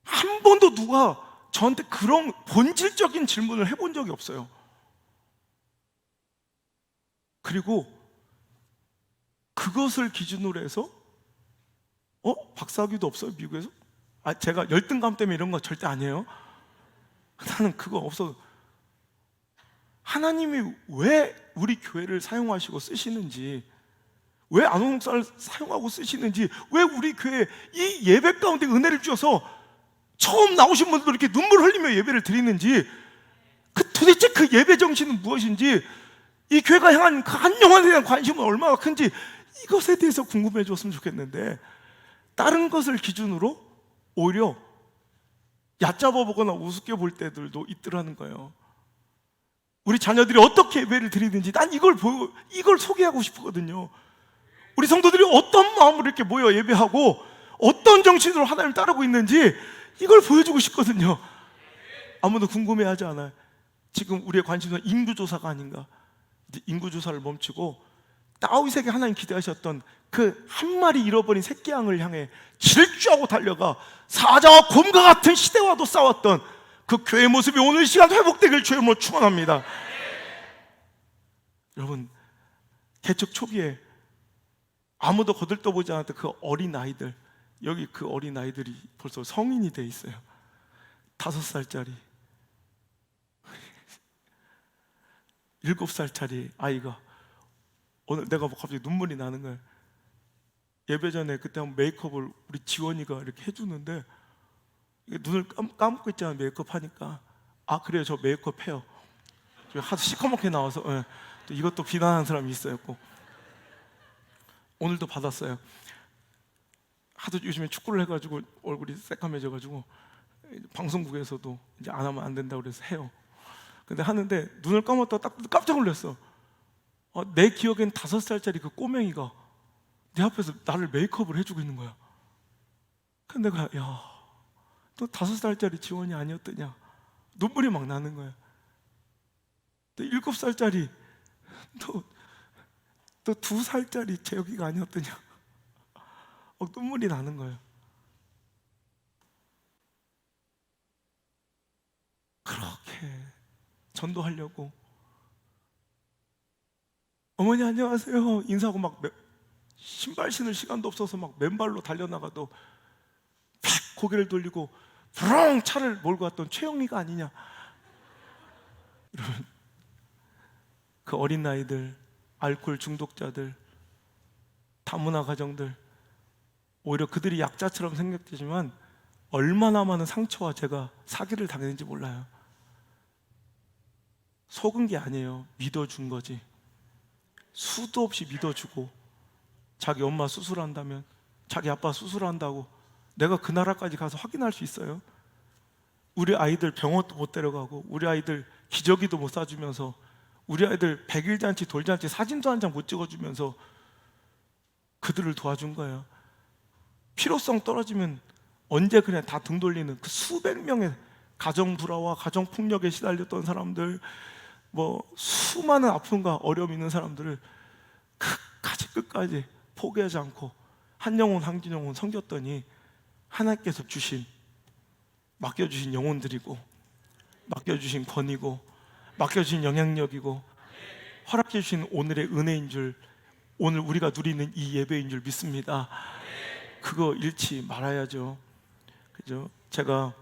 한 번도 누가 저한테 그런 본질적인 질문을 해본 적이 없어요. 그리고 그것을 기준으로 해서 박사학위도 없어요 미국에서? 제가 열등감 때문에 이런 거 절대 아니에요. 나는 그거 없어. 하나님이 왜 우리 교회를 사용하시고 쓰시는지, 왜 안홍목사를 사용하고 쓰시는지, 왜 우리 교회에 이 예배 가운데 은혜를 주셔서 처음 나오신 분들도 이렇게 눈물 흘리며 예배를 드리는지, 도대체 그 예배 정신은 무엇인지, 이 교회가 향한 그 한 영혼에 대한 관심은 얼마나 큰지, 이것에 대해서 궁금해 줬으면 좋겠는데, 다른 것을 기준으로 오히려 얕잡아 보거나 우습게 볼 때들도 있더라는 거예요. 우리 자녀들이 어떻게 예배를 드리는지 난 이걸 소개하고 싶거든요. 우리 성도들이 어떤 마음으로 이렇게 모여 예배하고 어떤 정신으로 하나님을 따르고 있는지 이걸 보여주고 싶거든요. 아무도 궁금해하지 않아요. 지금 우리의 관심은 인구조사가 아닌가. 이제 인구조사를 멈추고 다윗에게 하나님 기대하셨던 그 한 마리 잃어버린 새끼 양을 향해 질주하고 달려가 사자와 곰과 같은 시대와도 싸웠던 그 교회의 모습이 오늘 시간 회복되길 주의 이름으로 축원합니다. 여러분, 개척 초기에 아무도 거들떠보지 않았던 그 어린 아이들, 여기 그 어린 아이들이 벌써 성인이 돼 있어요. 5살짜리, 7살짜리 아이가 오늘 내가 갑자기 눈물이 나는 거야. 예배 전에 그때 한번 메이크업을 우리 지원이가 이렇게 해주는데 눈을 감고 있잖아. 메이크업 하니까 아 그래요 저 메이크업 해요. 하도 시커멓게 나와서 예. 또 이것도 비난하는 사람이 있어요. 꼭. 오늘도 받았어요. 하도 요즘에 축구를 해가지고 얼굴이 새까매져가지고 방송국에서도 이제 안 하면 안 된다고 그래서 해요. 근데 하는데 눈을 감았다 딱 깜짝 놀랐어. 내 기억엔 5살짜리 그 꼬맹이가 내 앞에서 나를 메이크업을 해주고 있는 거야. 근데 내가 야, 너 5살짜리 지원이 아니었더냐. 눈물이 막 나는 거야. 또 7살짜리 너 2살짜리 재혁이가 아니었더냐. 눈물이 나는 거예요. 그렇게 전도하려고 어머니 안녕하세요 인사하고 막 신발 신을 시간도 없어서 막 맨발로 달려나가도 팍 고개를 돌리고 부렁 차를 몰고 왔던 최영미가 아니냐. 여러분 그 어린 아이들, 알코올 중독자들, 다문화 가정들 오히려 그들이 약자처럼 생각되지만 얼마나 많은 상처와 제가 사기를 당했는지 몰라요. 속은 게 아니에요. 믿어준 거지. 수도 없이 믿어주고 자기 엄마 수술한다면 자기 아빠 수술한다고 내가 그 나라까지 가서 확인할 수 있어요. 우리 아이들 병원도 못 데려가고 우리 아이들 기저귀도 못 사주면서 우리 아이들 100일잔치 돌잔치 사진도 한 장 못 찍어주면서 그들을 도와준 거예요. 필요성 떨어지면 언제 그냥 다 등 돌리는 그 수백 명의 가정 불화와 가정 폭력에 시달렸던 사람들, 뭐 수많은 아픔과 어려움 있는 사람들을 끝까지 포기하지 않고 한 영혼 한 영혼 섬겼더니 하나님께서 주신 맡겨주신 영혼들이고 맡겨주신 권위고 맡겨주신 영향력이고 허락해주신 오늘의 은혜인 줄, 오늘 우리가 누리는 이 예배인 줄 믿습니다. 그거 잃지 말아야죠. 그죠? 제가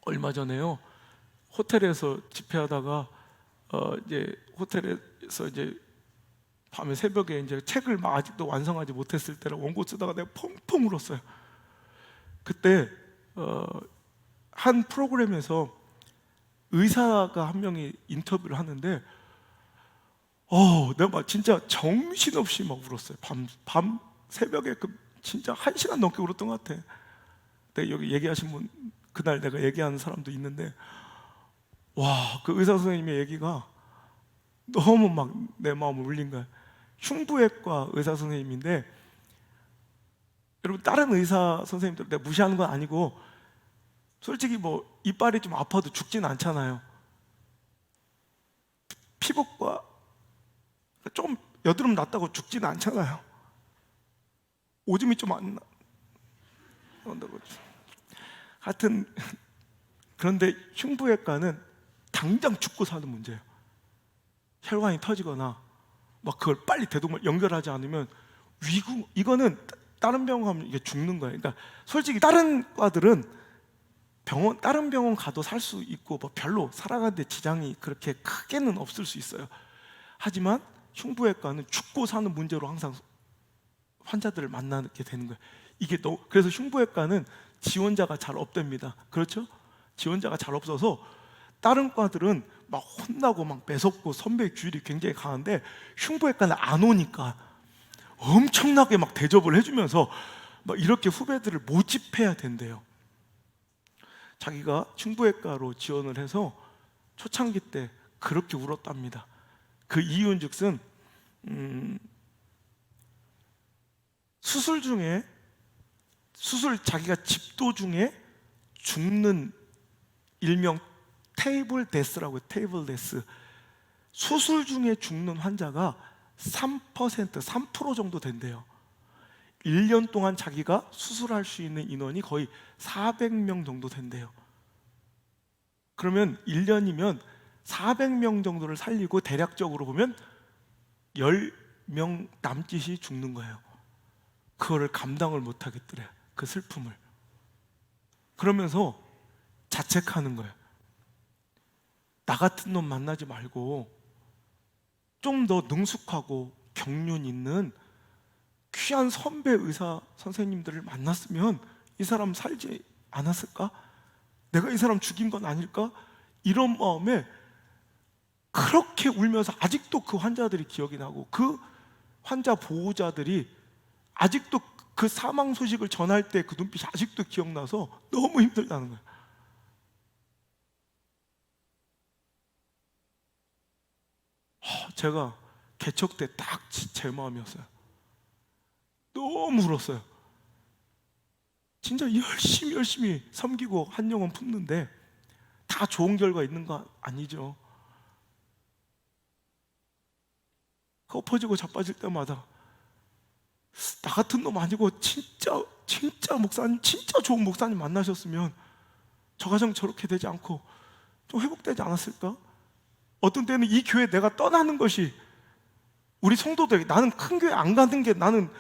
얼마 전에요 호텔에서 집회하다가 이제 호텔에서 이제 밤에 새벽에 이제 책을 막 아직도 완성하지 못했을 때라 원고 쓰다가 내가 펑펑 울었어요. 그때 한 프로그램에서 의사가 한 명이 인터뷰를 하는데 내가 막 진짜 정신없이 막 울었어요. 밤 새벽에 진짜 1시간 넘게 울었던 것 같아. 내가 여기 얘기하신 분 그날 내가 얘기하는 사람도 있는데 와, 그 의사 선생님의 얘기가 너무 막 내 마음을 울린 거야. 흉부외과 의사 선생님인데 여러분 다른 의사 선생님들 내가 무시하는 건 아니고 솔직히 뭐 이빨이 좀 아파도 죽진 않잖아요. 피부과 좀 여드름 났다고 죽지는 않잖아요. 오줌이 좀 안 나온다고. 하여튼 그런데 흉부외과는 당장 죽고 사는 문제예요. 혈관이 터지거나 막 그걸 빨리 대동을 연결하지 않으면 이거는 다른 병원 가면 이게 죽는 거예요. 그러니까 솔직히 다른 과들은 다른 병원 가도 살 수 있고 뭐 별로 살아가는데 지장이 그렇게 크게는 없을 수 있어요. 하지만 흉부외과는 죽고 사는 문제로 항상 환자들을 만나게 되는 거예요. 그래서 흉부외과는 지원자가 잘 없답니다. 그렇죠? 지원자가 잘 없어서 다른 과들은 막 혼나고 막 매섭고 선배 규율이 굉장히 강한데 흉부외과는 안 오니까 엄청나게 막 대접을 해주면서 막 이렇게 후배들을 모집해야 된대요. 자기가 흉부외과로 지원을 해서 초창기 때 그렇게 울었답니다. 그 이유인즉슨 자기가 집도 중에 죽는 일명 테이블 데스라고 해요. 테이블 데스. 수술 중에 죽는 환자가 3% 정도 된대요. 1년 동안 자기가 수술할 수 있는 인원이 거의 400명 정도 된대요. 그러면 1년이면 400명 정도를 살리고 대략적으로 보면 10명 남짓이 죽는 거예요. 그거를 감당을 못 하겠더래. 그 슬픔을. 그러면서 자책하는 거예요. 나 같은 놈 만나지 말고 좀 더 능숙하고 경륜 있는 귀한 선배 의사 선생님들을 만났으면 이 사람 살지 않았을까? 내가 이 사람 죽인 건 아닐까? 이런 마음에 그렇게 울면서 아직도 그 환자들이 기억이 나고 그 환자 보호자들이 아직도 그 사망 소식을 전할 때 그 눈빛이 아직도 기억나서 너무 힘들다는 거예요. 제가 개척 때 딱 제 마음이었어요. 너무 울었어요. 진짜 열심히 섬기고 한 영혼 품는데 다 좋은 결과 있는 거 아니죠. 엎어지고 자빠질 때마다 나 같은 놈 아니고 진짜 목사님, 진짜 좋은 목사님 만나셨으면 저 가정 저렇게 되지 않고 좀 회복되지 않았을까? 어떤 때는 이 교회 내가 떠나는 것이 우리 성도들에게, 나는 큰 교회 안 가는 게 나는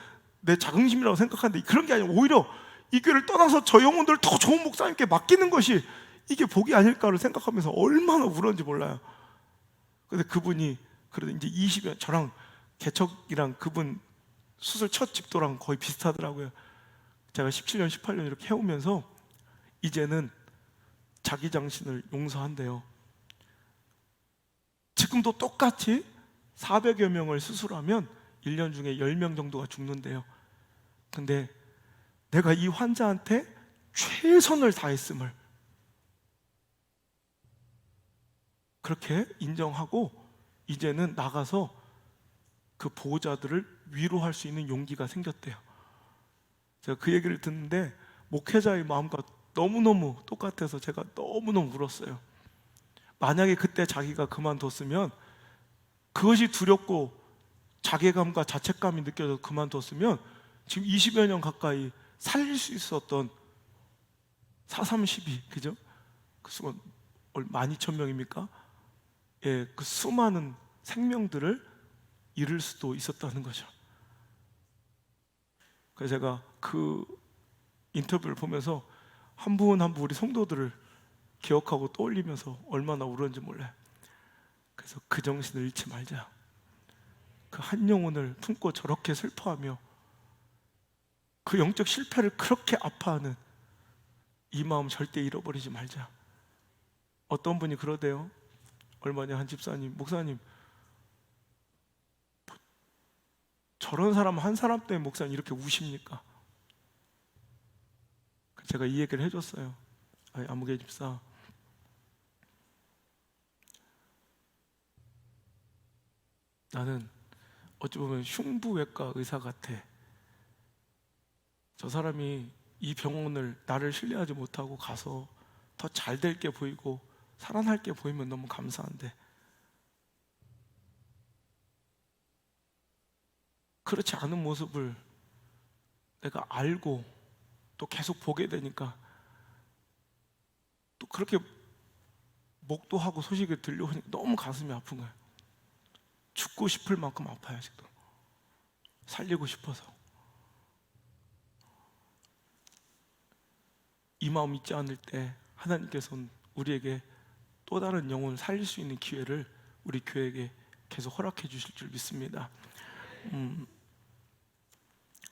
내 자긍심이라고 생각하는데 그런 게 아니라 오히려 이 교회를 떠나서 저 영혼들을 더 좋은 목사님께 맡기는 것이 이게 복이 아닐까를 생각하면서 얼마나 울었는지 몰라요. 근데 그분이 그래도 이제 20년, 저랑 개척이랑 그분 수술 첫 집도랑 거의 비슷하더라고요. 제가 17년, 18년 이렇게 해오면서 이제는 자기 당신을 용서한대요. 지금도 똑같이 400여 명을 수술하면 1년 중에 10명 정도가 죽는데요. 근데 내가 이 환자한테 최선을 다했음을 그렇게 인정하고 이제는 나가서 그 보호자들을 위로할 수 있는 용기가 생겼대요. 제가 그 얘기를 듣는데 목회자의 마음과 너무너무 똑같아서 제가 너무너무 울었어요. 만약에 그때 자기가 그만뒀으면, 그것이 두렵고 자괴감과 자책감이 느껴져서 그만뒀으면 지금 20여 년 가까이 살릴 수 있었던 432, 그죠? 그 수가 12,000명입니까? 예, 그 수많은 생명들을 잃을 수도 있었다는 거죠. 그래서 제가 그 인터뷰를 보면서 한 분 한 분 우리 성도들을 기억하고 떠올리면서 얼마나 울었는지 몰라요. 그래서 그 정신을 잃지 말자. 그 한 영혼을 품고 저렇게 슬퍼하며 그 영적 실패를 그렇게 아파하는 이 마음 절대 잃어버리지 말자. 어떤 분이 그러대요. 얼마 전에 한 집사님, 목사님, 저런 사람 한 사람 때문에 목사님 이렇게 우십니까? 제가 이 얘기를 해줬어요. 아무개 집사, 나는 어찌 보면 흉부외과 의사 같아. 저 사람이 이 병원을 나를 신뢰하지 못하고 가서 더 잘 될 게 보이고 살아날 게 보이면 너무 감사한데 그렇지 않은 모습을 내가 알고 또 계속 보게 되니까 또 그렇게 목도하고 소식을 들려오니까 너무 가슴이 아픈 거예요. 죽고 싶을 만큼 아파요. 아직도 살리고 싶어서. 이 마음 잊지 않을 때 하나님께서는 우리에게 또 다른 영혼을 살릴 수 있는 기회를 우리 교회에게 계속 허락해 주실 줄 믿습니다.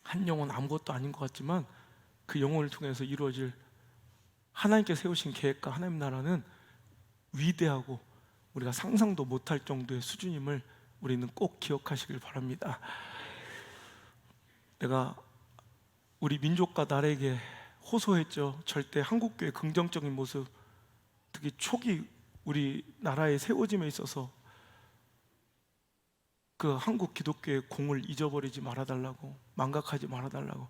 한 영혼 아무것도 아닌 것 같지만 그 영혼을 통해서 이루어질 하나님께 세우신 계획과 하나님 나라는 위대하고 우리가 상상도 못할 정도의 수준임을 우리는 꼭 기억하시길 바랍니다. 내가 우리 민족과 나라에게 호소했죠. 절대 한국교회 긍정적인 모습, 특히 초기 우리 나라의 세워짐에 있어서 그 한국 기독교의 공을 잊어버리지 말아달라고, 망각하지 말아달라고.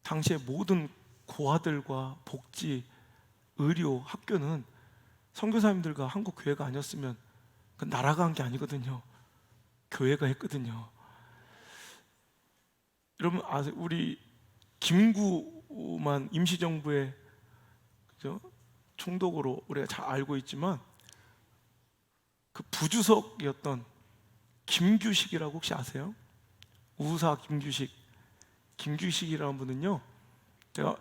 당시에 모든 고아들과 복지, 의료, 학교는 선교사님들과 한국 교회가 아니었으면 그 나라가 한 게 아니거든요. 교회가 했거든요. 여러분 아세요? 우리 김구만 임시정부의 그죠? 총독으로 우리가 잘 알고 있지만 그 부주석이었던 김규식이라고 혹시 아세요? 우사 김규식이라는 분은요, 제가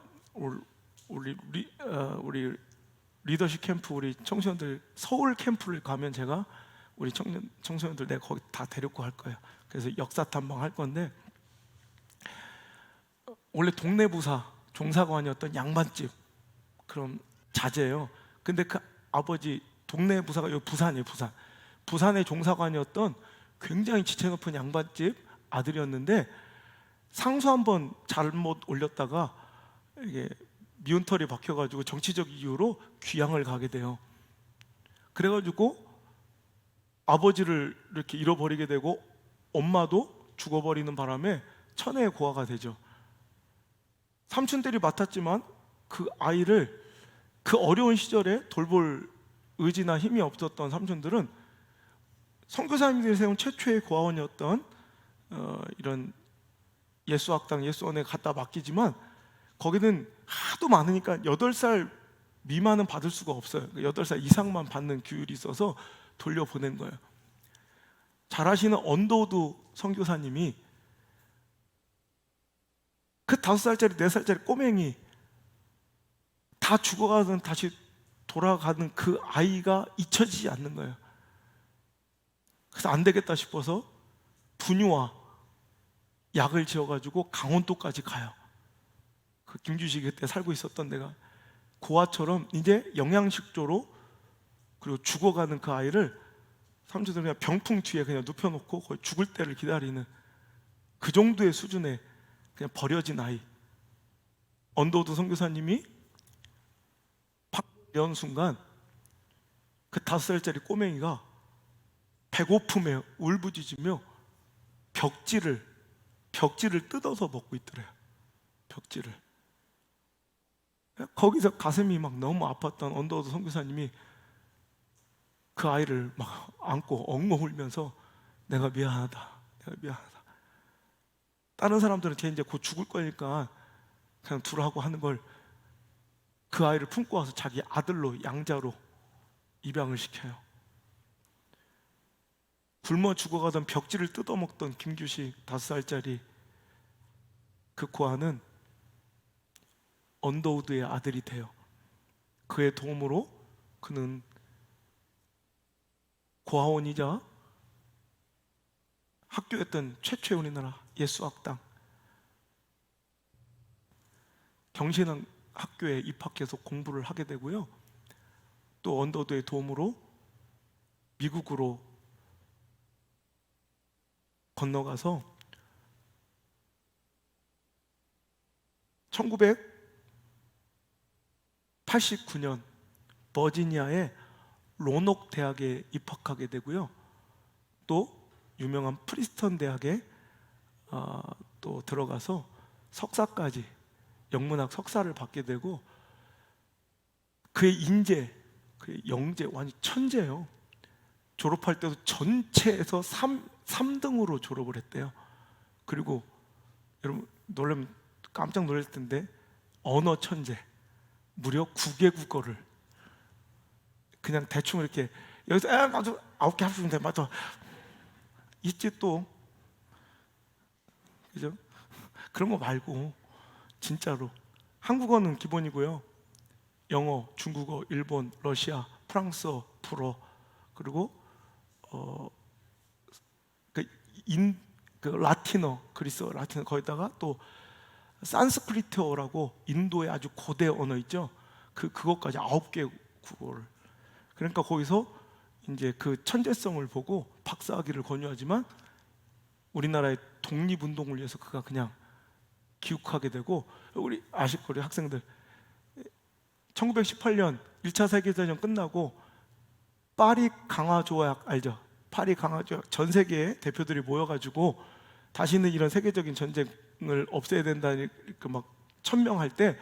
우리 리더십 캠프 우리 청소년들 서울 캠프를 가면 제가 우리 청소년들 내가 거기 다 데리고 갈 거예요. 그래서 역사 탐방 할 건데, 원래 동네 부사 종사관이었던 양반집 그럼 자제예요. 근데 그 아버지 동네 부사가 여기 부산이에요. 부산의 종사관이었던 굉장히 지체 높은 양반집 아들이었는데, 상수 한번 잘못 올렸다가 이게 미운털이 박혀가지고 정치적 이유로 귀양을 가게 돼요. 그래가지고 아버지를 이렇게 잃어버리게 되고 엄마도 죽어버리는 바람에 천혜의 고아가 되죠. 삼촌들이 맡았지만 그 아이를 그 어려운 시절에 돌볼 의지나 힘이 없었던 삼촌들은 선교사님들이 세운 최초의 고아원이었던 이런 예수학당, 예수원에 갖다 맡기지만 거기는 하도 많으니까 8살 미만은 받을 수가 없어요. 8살 이상만 받는 규율이 있어서 돌려보낸 거예요. 잘 아시는 언더우드 선교사님이 그 5살짜리, 4살짜리 꼬맹이 다 죽어가든 다시 돌아가는 그 아이가 잊혀지지 않는 거예요. 그래서 안 되겠다 싶어서 분유와 약을 지어가지고 강원도까지 가요. 그 김주식이 그때 살고 있었던 데가. 고아처럼 이제 영양식조로 그리고 죽어가는 그 아이를 삼촌들이 그냥 병풍 뒤에 그냥 눕혀놓고 거의 죽을 때를 기다리는 그 정도의 수준의 그냥 버려진 아이. 언더우드 선교사님이 연 순간 그 5살짜리 꼬맹이가 배고픔에 울부짖으며 벽지를 뜯어서 먹고 있더래요. 벽지를. 거기서 가슴이 막 너무 아팠던 언더우드 선교사님이 그 아이를 막 안고 엉엉 울면서 내가 미안하다. 다른 사람들은 쟤 이제 곧 죽을 거니까 그냥 두라고 하는 걸 그 아이를 품고 와서 자기 아들로, 양자로 입양을 시켜요. 굶어 죽어가던 벽지를 뜯어먹던 김규식 5살짜리 그 고아는 언더우드의 아들이 돼요. 그의 도움으로 그는 고아원이자 학교였던 최초의 우리나라 예수학당 경신한 학교에 입학해서 공부를 하게 되고요. 또 언더우드의 도움으로 미국으로 건너가서 1989년 버지니아의 로녹 대학에 입학하게 되고요. 또 유명한 프리스턴 대학에 또 들어가서 석사까지, 영문학 석사를 받게 되고, 그의 인재, 그의 영재, 완전 천재예요. 졸업할 때도 전체에서 3등으로 졸업을 했대요. 그리고 여러분 놀라면 깜짝 놀랄 텐데 언어 천재, 무려 9개 국어를 그냥 대충 이렇게 여기서 맞아 9개 합치면 돼, 맞아 있지 또, 그죠? 그런 거 말고 진짜로 한국어는 기본이고요. 영어, 중국어, 일본, 러시아, 프랑스어, 불어, 그리고 그 라틴어, 그리스어, 라틴어, 거기다가 또 산스크리트어라고 인도의 아주 고대 언어 있죠. 그것까지 9개 국어를. 그러니까 거기서 이제 그 천재성을 보고 박사학위를 권유하지만 우리나라의 독립운동을 위해서 그가 그냥 기욱하게 되고, 우리 아실 거예요 학생들. 1918년 1차 세계대전 끝나고 파리 강화 조약 알죠? 파리 강화 조약, 전 세계의 대표들이 모여가지고 다시는 이런 세계적인 전쟁을 없애야 된다는 그 막 천명할 때,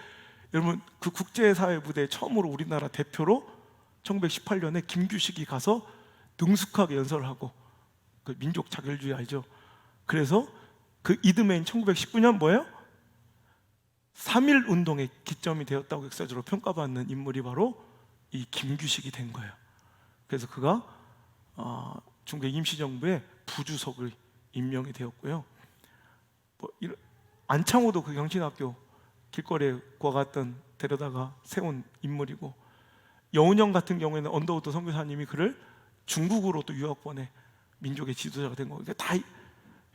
여러분 그 국제사회 무대에 처음으로 우리나라 대표로 1918년에 김규식이 가서 능숙하게 연설을 하고, 그 민족 자결주의 알죠? 그래서 그 이듬해인 1919년 뭐예요? 3.1 운동의 기점이 되었다고 역사적으로 평가받는 인물이 바로 이 김규식이 된 거예요. 그래서 그가 중국 임시정부의 부주석을 임명이 되었고요. 안창호도 그 경신학교 길거리에 구아갔던 데려다가 세운 인물이고, 여운형 같은 경우에는 언더우드 선교사님이 그를 중국으로 또 유학 보내 민족의 지도자가 된 거예요. 다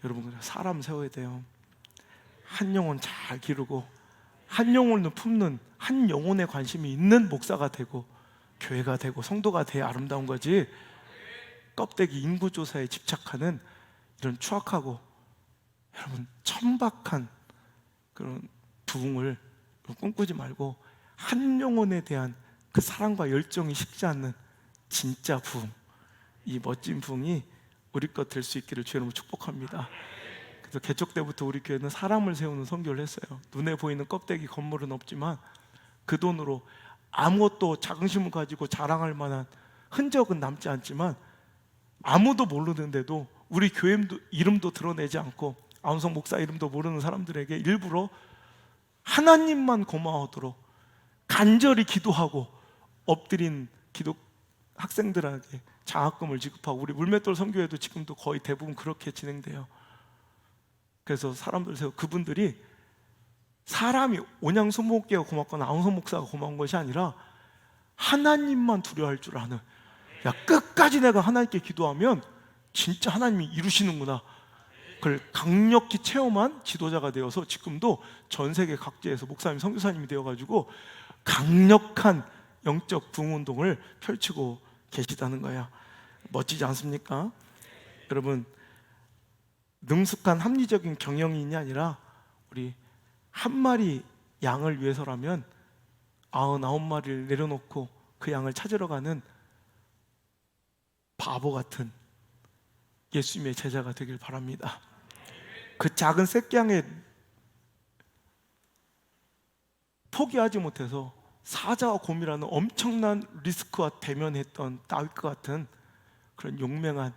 여러분, 사람 세워야 돼요. 한 영혼 잘 기르고 한 영혼을 품는, 한 영혼에 관심이 있는 목사가 되고 교회가 되고 성도가 돼야 아름다운 거지, 껍데기 인구조사에 집착하는 이런 추악하고 여러분 천박한 그런 부흥을 꿈꾸지 말고, 한 영혼에 대한 그 사랑과 열정이 식지 않는 진짜 부흥, 이 멋진 부흥이 우리 것 될 수 있기를 주의 이름으로 축복합니다. 그래서 개척 때부터 우리 교회는 사람을 세우는 선교를 했어요. 눈에 보이는 껍데기 건물은 없지만 그 돈으로 아무것도 자긍심을 가지고 자랑할 만한 흔적은 남지 않지만, 아무도 모르는데도 우리 교회 이름도 드러내지 않고 안우성 목사 이름도 모르는 사람들에게 일부러 하나님만 고마워하도록 간절히 기도하고 엎드린 기도 학생들에게 장학금을 지급하고, 우리 물맷돌 선교회도 지금도 거의 대부분 그렇게 진행돼요. 그래서 사람들 세워, 그분들이 사람이 온양수목교가 고맙거나 안우성 목사가 고마운 것이 아니라 하나님만 두려워할 줄 아는, 야, 끝까지 내가 하나님께 기도하면 진짜 하나님이 이루시는구나, 그걸 강력히 체험한 지도자가 되어서 지금도 전 세계 각지에서 목사님, 선교사님이 되어가지고 강력한 영적 부흥운동을 펼치고 계시다는 거야. 멋지지 않습니까? 여러분, 능숙한 합리적인 경영인이 아니라 우리 한 마리 양을 위해서라면 99마리를 내려놓고 그 양을 찾으러 가는 바보 같은 예수님의 제자가 되길 바랍니다. 그 작은 새끼양에 포기하지 못해서 사자와 곰이라는 엄청난 리스크와 대면했던 다윗과 같은 그런 용맹한,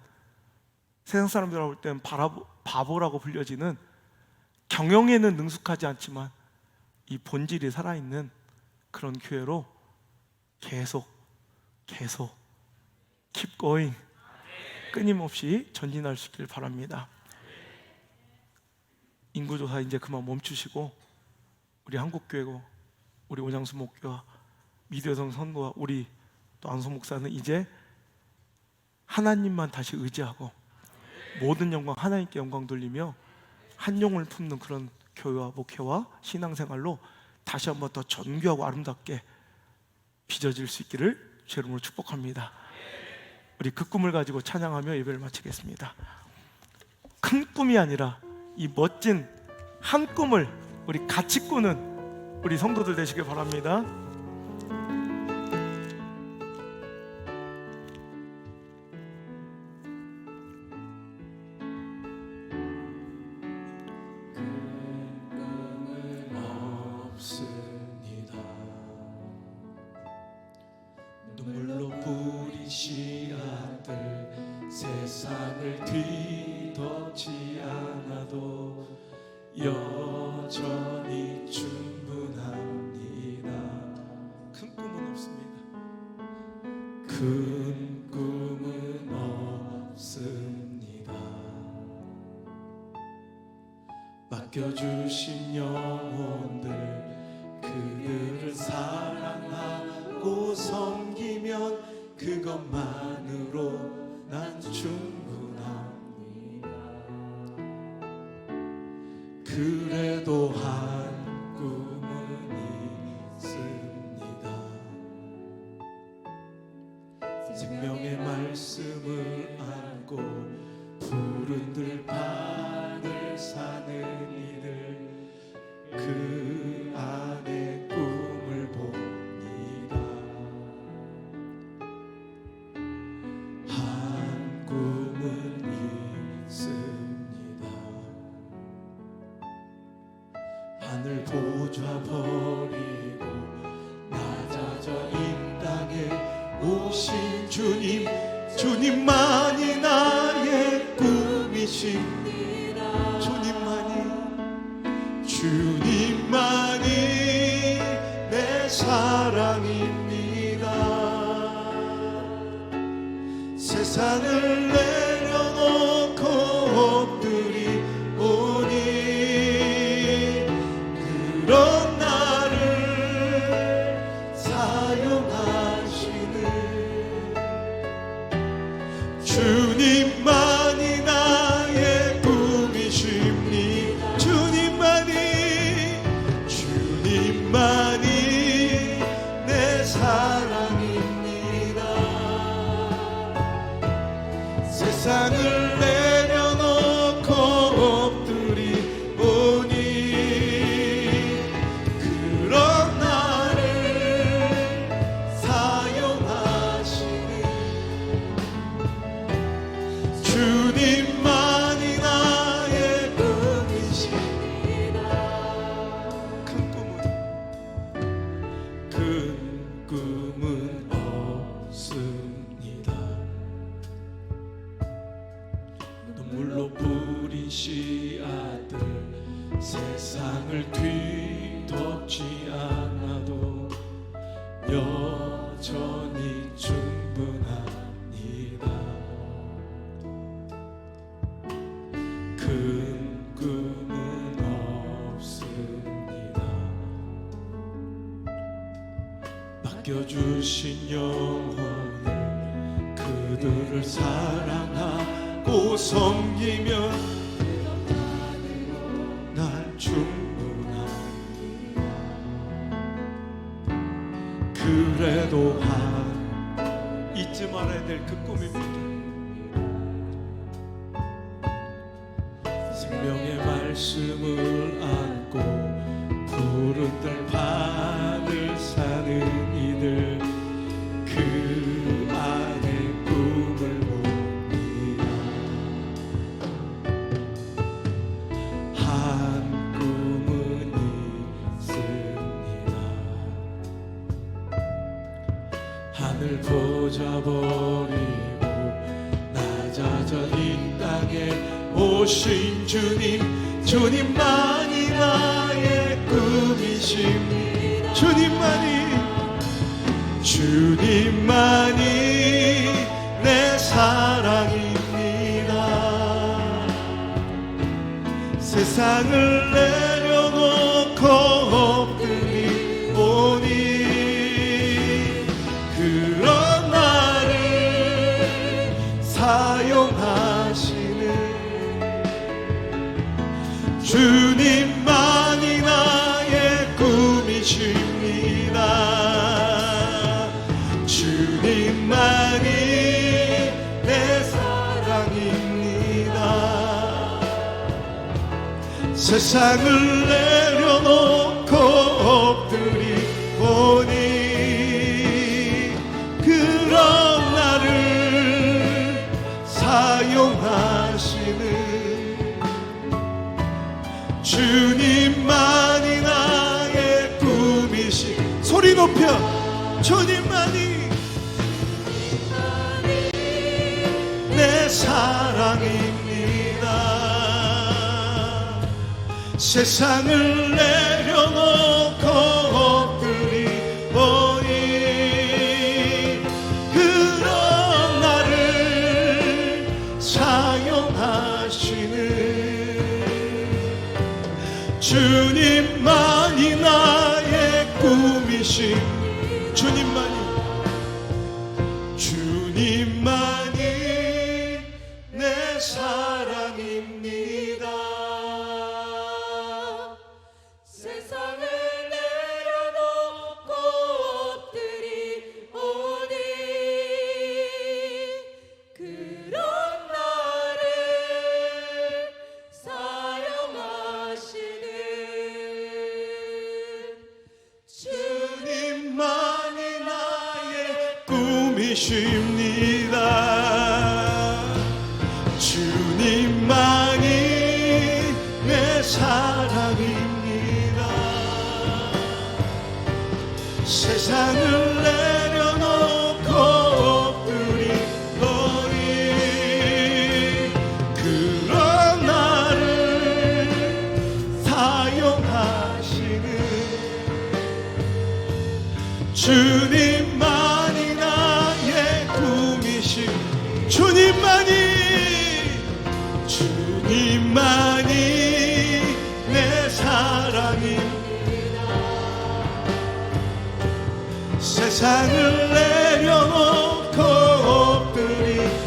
세상 사람들하고 볼 때는 바보라고 불려지는, 경영에는 능숙하지 않지만 이 본질이 살아있는 그런 교회로 계속 keep going, 끊임없이 전진할 수 있길 바랍니다. 인구조사 이제 그만 멈추시고, 우리 한국교회고 우리 온양수 목교와 미디어성 선교와 우리 또 안소 목사는 이제 하나님만 다시 의지하고 모든 영광 하나님께 영광 돌리며 한 영혼을 품는 그런 교회와 목회와 신앙생활로 다시 한번 더 정교하고 아름답게 빚어질 수 있기를 주의 이름으로 축복합니다. 우리 그 꿈을 가지고 찬양하며 예배를 마치겠습니다. 큰 꿈이 아니라 이 멋진 한 꿈을 우리 같이 꾸는 우리 성도들 되시길 바랍니다. 눈물로 뿌린 씨앗들 세상을 뒤덮지 않아도 여전히 충분합니다. 큰 꿈은 없습니다. 큰 꿈은 없습니다. 맡겨주신 영혼들, 그들을 사랑하고 섬기면 그것만으로 난 충분합니다. 그래도 한 꿈은 있습니다. 생명의 말씀을 안고 푸른 들판을 사는 이들, 그 안에 꿈을 봅니다. 한 꿈은 있습니다. 하늘 보좌 버리고 낮아져 이 땅에 오신 주님, 주님만이 나의 꿈이십니다. 주님만이 내 사랑입니다. 세상을 내려놓고 엎드리오니 그런 나 주님만이 나의 꿈이십니다. 주님만이 내 사랑입니다. 세상을 내려놓고 엎드리오니 그런 나를 사용하시는 주님만이 나의 꿈이십니다. 큰 꿈은 없습니다. 눈물로 뿌린 씨앗들 세상을 뒤덮지 않아도 여전히 충분합니다. 큰 꿈은 없습니다. 맡겨주신 영혼을 그들을 사랑하고 섬기면 난 충분합니다. 그래도 잊지 말아야 될 그 꿈입니다. 생명의 말씀을 안고 푸른 들판을 사는 이들 그 안에 꿈을 봅니다. 한 꿈은 있습니다. 하늘 보자 버리고 낮아져 이 땅에 오신 주님만이 나의 꿈이십니다. 주님만이 내 사랑입니다. 세상을 내려놓고 엎드리오니 그런 나를 사용하시는 주님만이 나의 꿈이십니다. 주님만이 내 사랑입니다. 세상을 내려놓고 엎드리오니 그런 나를 사용하시는 주님만이 나의 꿈이시. 소리 높여 주님만이 내 사랑입니다. 세상을 내려놓고 엎드리오니 그런 나를 사용하시는 주님만이 나의 꿈이신 주님만이 내 사랑입니다. 세상을 내려놓고 엎드리오니 그런 나를 사용하시는 주님만이 나의 꿈이십니다. 주님만이 내 사랑입니다. 세상을 내려놓고 엎드리오니 그런 나를 사용하시는 주님만이 나의 꿈이신 주님만이 내 사랑입니다. 세상을 내려놓고 엎드리오니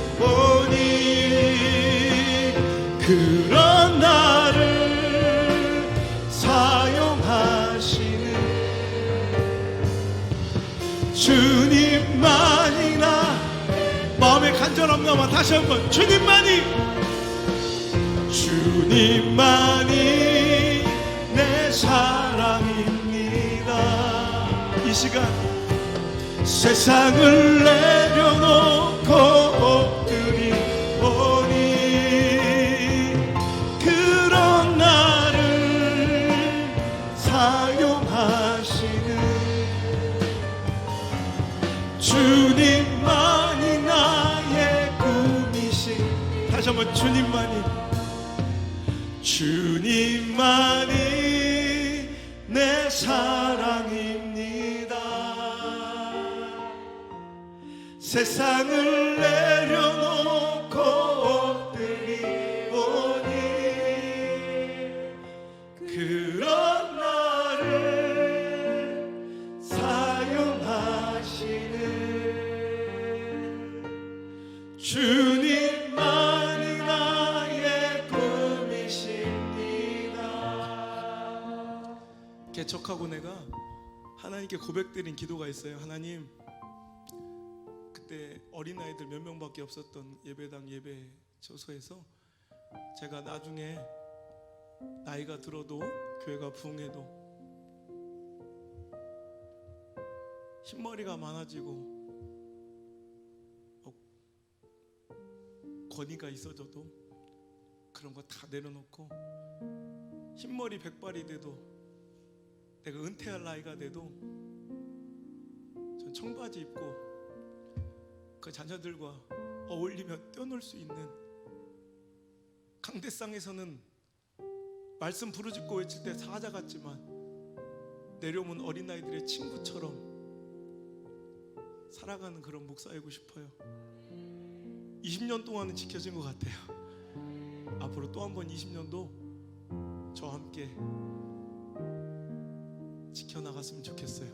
그런 나를 사용하시는 주님만이나 마음에 간절 없나마 다시 한번 주님만이 내 사랑입니다. 이 시간 세상을 내려놓고 엎드리오니 그런 나를 사용하시는 주님만이 나의 꿈이신 다시 한번 주님만이 내 사랑입니다. 세상을 내려놓고 엎드리오니 그런 나를 사용하시는 주님만이 나의 꿈이십니다. 개척하고 내가 하나님께 고백드린 기도가 있어요. 하나님, 그때 어린아이들 몇 명밖에 없었던 예배당 예배 처소에서 제가 나중에 나이가 들어도 교회가 부흥해도 흰머리가 많아지고 권위가 있어져도 그런 거 다 내려놓고 흰머리 백발이 돼도 내가 은퇴할 나이가 돼도 전 청바지 입고 그 자녀들과 어울리며 뛰어놀 수 있는, 강대상에서는 말씀 부르짖고 외칠 때 사자 같지만 내려오면 어린아이들의 친구처럼 살아가는 그런 목사이고 싶어요. 20년 동안은 지켜진 것 같아요. 앞으로 또 한 번 20년도 저와 함께 지켜나갔으면 좋겠어요.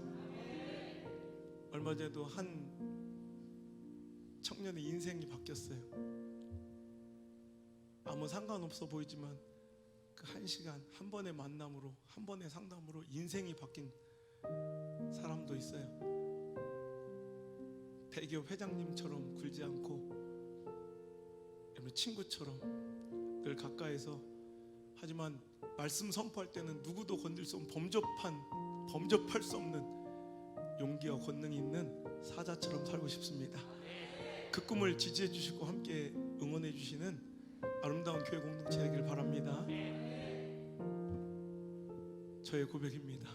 얼마 전에도 한 청년의 인생이 바뀌었어요. 아무 상관없어 보이지만 그 한 시간 한 번의 만남으로, 한 번의 상담으로 인생이 바뀐 사람도 있어요. 대기업 회장님처럼 굴지 않고 여러분 친구처럼 늘 가까이서, 하지만 말씀 선포할 때는 누구도 건들 수 없는 범접할 수 없는 용기와 권능이 있는 사자처럼 살고 싶습니다. 그 꿈을 지지해 주시고 함께 응원해 주시는 아름다운 교회 공동체 되길 바랍니다. 저의 고백입니다.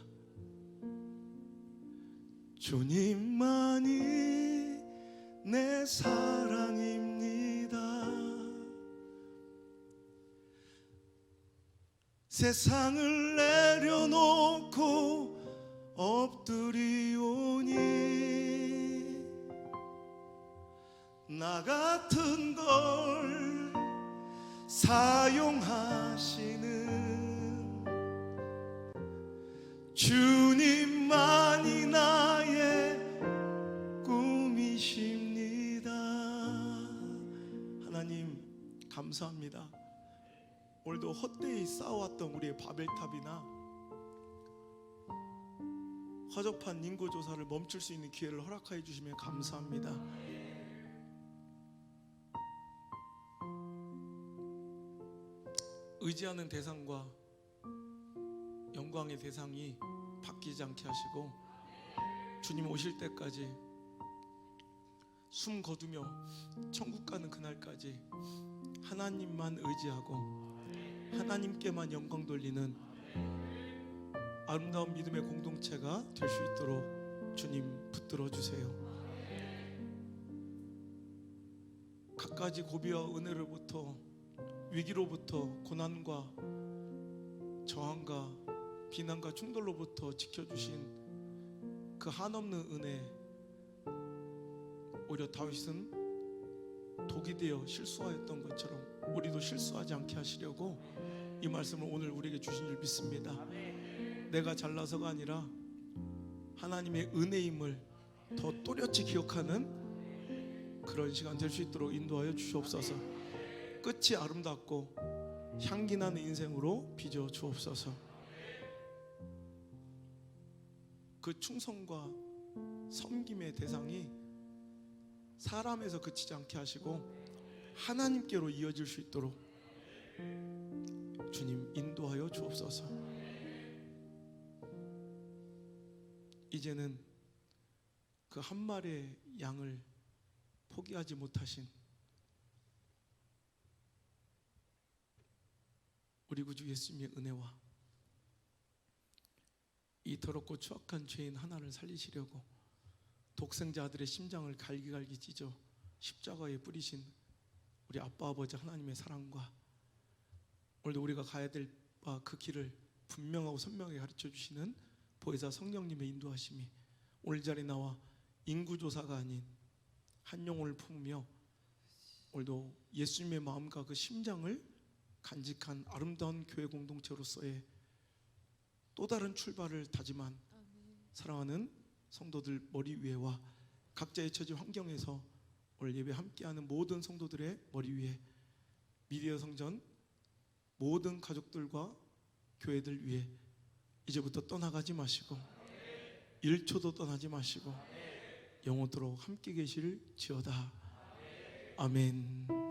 주님만이 내 사랑입니다. 세상을 내려놓고 엎드리오니 나 같은 걸 사용하시는 주님만이 나의 꿈이십니다. 하나님 감사합니다. 오늘도 헛되이 쌓아왔던 우리의 바벨탑이나 허접한 인구조사를 멈출 수 있는 기회를 허락하여 주시면 감사합니다. 의지하는 대상과 영광의 대상이 바뀌지 않게 하시고 주님 오실 때까지 숨 거두며 천국 가는 그날까지 하나님만 의지하고 하나님께만 영광 돌리는 아름다운 믿음의 공동체가 될 수 있도록 주님 붙들어 주세요. 갖가지 고비와 은혜로부터, 위기로부터, 고난과 저항과 비난과 충돌로부터 지켜주신 그 한없는 은혜, 오히려 다윗은 독이 되어 실수하였던 것처럼 우리도 실수하지 않게 하시려고 이 말씀을 오늘 우리에게 주신 줄 믿습니다. 내가 잘나서가 아니라 하나님의 은혜임을 더 또렷이 기억하는 그런 시간 될 수 있도록 인도하여 주시옵소서. 끝이 아름답고 향기 나는 인생으로 빚어 주옵소서. 그 충성과 섬김의 대상이 사람에서 그치지 않게 하시고 하나님께로 이어질 수 있도록 주님 인도하여 주옵소서. 이제는 그 한 마리의 양을 포기하지 못하신 우리 구주 예수님의 은혜와 이 더럽고 추악한 죄인 하나를 살리시려고 독생자 아들의 심장을 갈기갈기 찢어 십자가에 뿌리신 우리 아빠 아버지 하나님의 사랑과 오늘도 우리가 가야 될 그 길을 분명하고 선명하게 가르쳐 주시는 보혜사 성령님의 인도하심이 오늘 자리에 나와 인구조사가 아닌 한 영혼을 품으며 오늘도 예수님의 마음과 그 심장을 간직한 아름다운 교회 공동체로서의 또 다른 출발을 다짐한 사랑하는 성도들 머리 위에와 각자의 처지 환경에서 오늘 예배 함께하는 모든 성도들의 머리 위에 미디어 성전 모든 가족들과 교회들 위해 이제부터 떠나가지 마시고 1초도 떠나지 마시고 영원토록 함께 계실 지어다. 아멘.